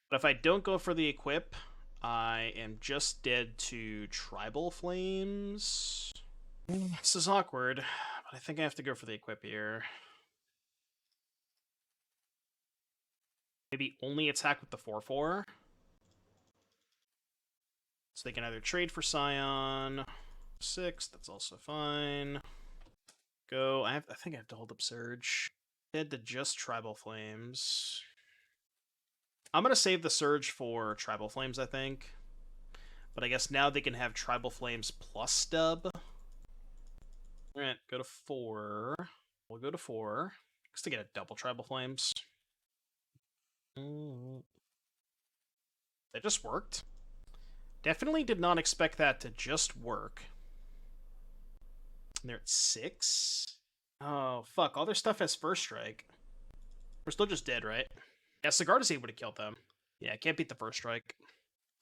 Speaker 1: But if I don't go for the equip, I am just dead to Tribal Flames. This is awkward, but I think I have to go for the equip here. Maybe only attack with the 4/4. So they can either trade for Scion. 6, that's also fine. Go. I think I have to hold up Surge. Dead to just Tribal Flames. I'm gonna save the Surge for Tribal Flames, I think. But I guess now they can have Tribal Flames plus Stub. Alright, go to 4. We'll go to 4. Just to get a double Tribal Flames. That just worked. Definitely did not expect that to just work. And they're at 6? Oh, fuck. All their stuff has First Strike. We're still just dead, right? Yeah, Sigarda's Aid would have killed them. Yeah, can't beat the First Strike.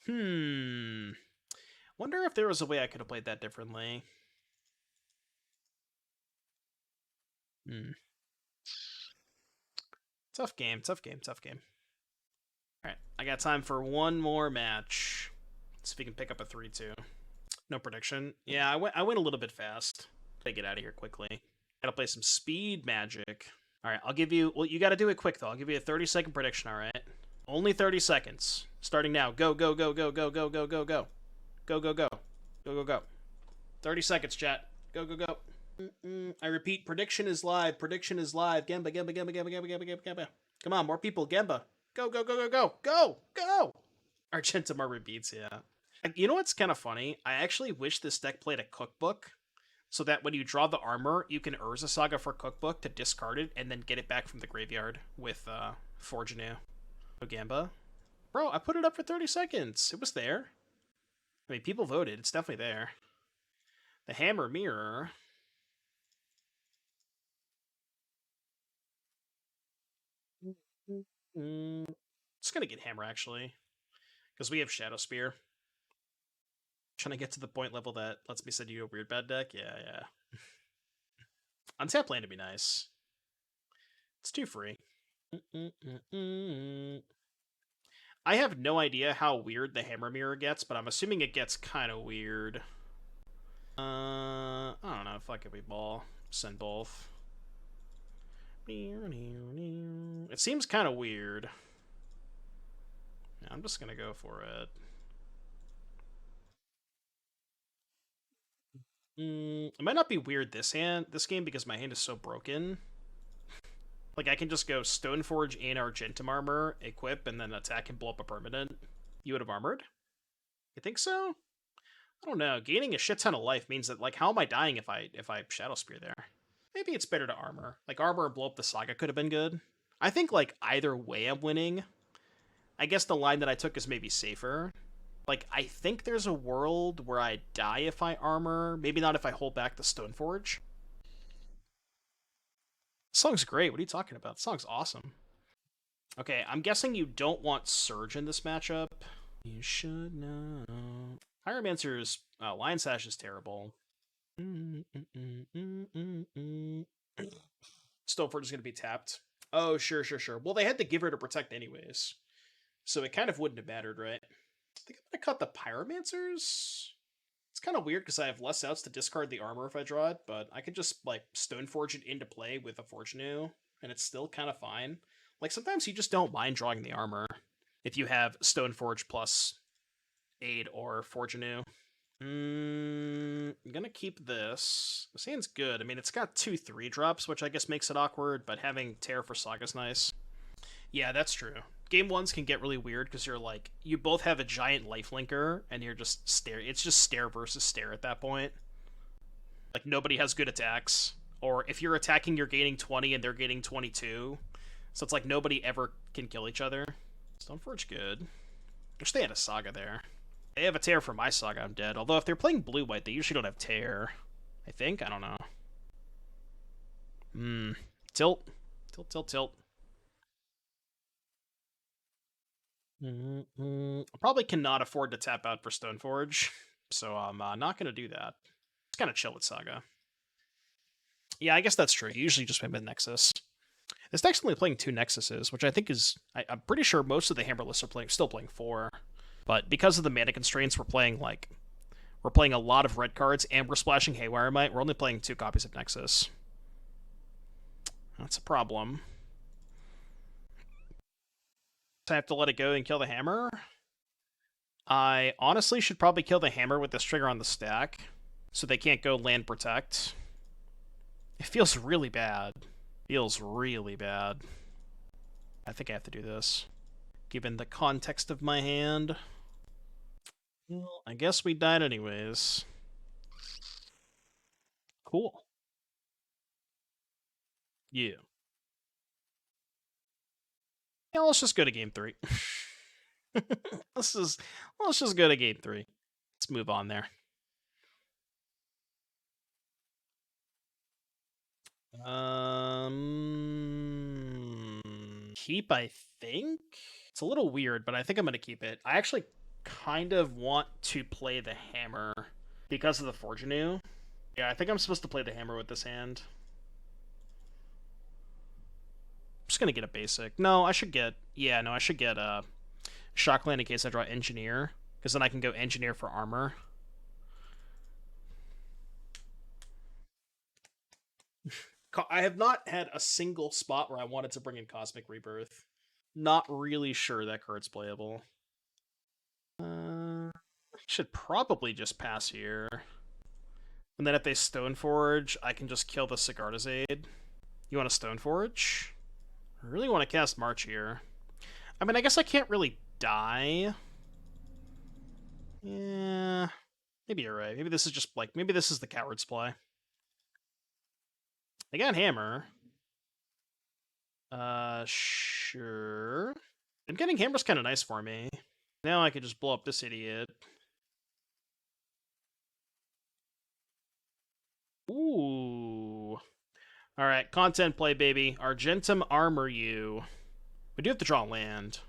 Speaker 1: Wonder if there was a way I could have played that differently. Tough game, tough game, tough game. Alright, I got time for one more match. Let's see if we can pick up a 3-2. No prediction. Yeah, I went a little bit fast. Gotta get out of here quickly. Gotta play some speed magic. Alright, I'll give you... Well, you gotta do it quick, though. I'll give you a 30-second prediction, alright? Only 30 seconds. Starting now. Go, go, go, go, go, go, go, go, go. Go, go, go. Go, go, go. 30 seconds, chat. Go, go, go. I repeat, prediction is live. Prediction is live. Gemba, Gemba, Gemba, Gemba, Gemba, Gemba, Gemba, Gemba. Come on, more people. Gemba. Go, go, go, go, go. Go, go. Argentum Armor beats, yeah. You know what's kind of funny? I actually wish this deck played a cookbook, so that when you draw the armor, you can Urza Saga for cookbook to discard it and then get it back from the graveyard with Forge Anew. Oh, Gamba. Bro, I put it up for 30 seconds. It was there. I mean, people voted. It's definitely there. The Hammer Mirror. Just gonna get Hammer, actually. Because we have Shadowspear. Trying to get to the point level that lets me send you a weird bad deck. Yeah, yeah. Untap land to be nice. It's 2 free. I have no idea how weird the Hammer Mirror gets, but I'm assuming it gets kind of weird. I don't know. Fuck it, we ball. Send both. It seems kind of weird. Yeah, I'm just gonna go for it. It might not be weird this game because my hand is so broken. Like, I can just go Stoneforge and Argentum Armor, equip, and then attack and blow up a permanent. You would have armored? You think so? I don't know. Gaining a shit ton of life means that, like, how am I dying if I Shadowspear there? Maybe it's better to armor. Like, armor and blow up the Saga could have been good. I think, like, either way I'm winning. I guess the line that I took is maybe safer. Like, I think there's a world where I die if I armor. Maybe not if I hold back the Stoneforge. The song's great. What are you talking about? The song's awesome. Okay, I'm guessing you don't want Surge in this matchup. You should know. Pyromancer's Lion Sash is terrible. Stoneforge is going to be tapped. Oh, sure, sure, sure. Well, they had to give her to protect anyways, so it kind of wouldn't have mattered, right? I think I'm gonna cut the Pyromancers. It's kind of weird because I have less outs to discard the armor if I draw it, but I could just like Stoneforge it into play with a Forge Anew, and it's still kind of fine. Like sometimes you just don't mind drawing the armor if you have Stoneforge plus Aid or Forge Anew. I'm gonna keep this. This hand's good. I mean, it's got 2/3 drops, which I guess makes it awkward, but having Tear for Saga's nice. Yeah, that's true. Game ones can get really weird because you're like, you both have a giant lifelinker, and you're just stare. It's just stare versus stare at that point. Like, nobody has good attacks. Or if you're attacking, you're gaining 20 and they're gaining 22. So it's like nobody ever can kill each other. Stoneforge good. Wish they had a Saga there. They have a Tear for my Saga, I'm dead. Although if they're playing blue-white, they usually don't have Tear. I think? I don't know. Tilt. Tilt, tilt, tilt. I probably cannot afford to tap out for Stoneforge, so I'm not going to do that. Just kind of chill with Saga. Yeah, I guess that's true. You usually just play with Nexus. This deck's only playing 2 Nexuses, which I think is... I'm pretty sure most of the Hammer lists are still playing 4. But because of the mana constraints, we're playing a lot of red cards, and we're splashing Haywire Mite. We're only playing 2 copies of Nexus. That's a problem. I have to let it go and kill the hammer. I honestly should probably kill the hammer with this trigger on the stack, so they can't go land protect. It feels really bad. Feels really bad. I think I have to do this, given the context of my hand. Well, I guess we died anyways. Cool. Yeah. Yeah, let's just go to game 3. let's just go to game 3. Let's move on there. Keep, I think? It's a little weird, but I think I'm going to keep it. I actually kind of want to play the hammer because of the Forge Anew. Yeah, I think I'm supposed to play the hammer with this hand. I'm just going to get a basic. No, I should get... Yeah, no, I should get a Shockland in case I draw Engineer, because then I can go Engineer for armor. I have not had a single spot where I wanted to bring in Cosmic Rebirth. Not really sure that card's playable. Should probably just pass here. And then if they Stoneforge, I can just kill the Sigarda's Aid. You want a Stoneforge? I really want to cast March here. I mean, I guess I can't really die. Yeah, maybe you're right. Maybe this is just like, maybe this is the coward's play. They got Hammer. Sure. And getting Hammer's kind of nice for me. Now I could just blow up this idiot. Ooh. Alright, content play, baby. Argentum Armor you. We do have to draw land.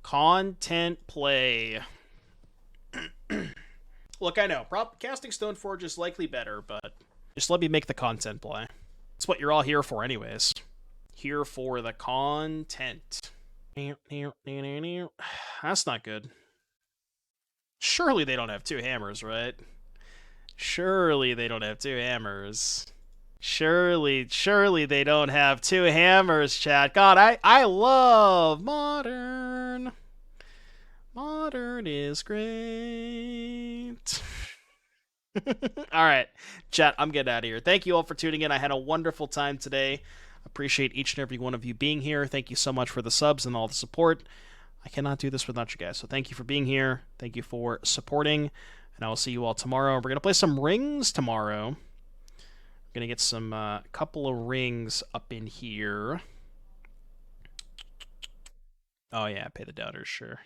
Speaker 1: Content play. Look, I know, casting Stoneforge is likely better, but just let me make the content play. That's what you're all here for anyways. Here for the content. That's not good. Surely they don't have 2 hammers, right? Surely they don't have 2 hammers. Surely they don't have 2 hammers, chat. God, I love Modern. Modern is great. Alright, chat, I'm getting out of here. Thank you all for tuning in. I had a wonderful time today. Appreciate each and every one of you being here. Thank you so much for the subs and all the support. I cannot do this without you guys, so thank you for being here. Thank you for supporting, and I will see you all tomorrow. We're going to play some rings tomorrow. We're going to get some couple of rings up in here. Oh yeah, pay the doubters, sure.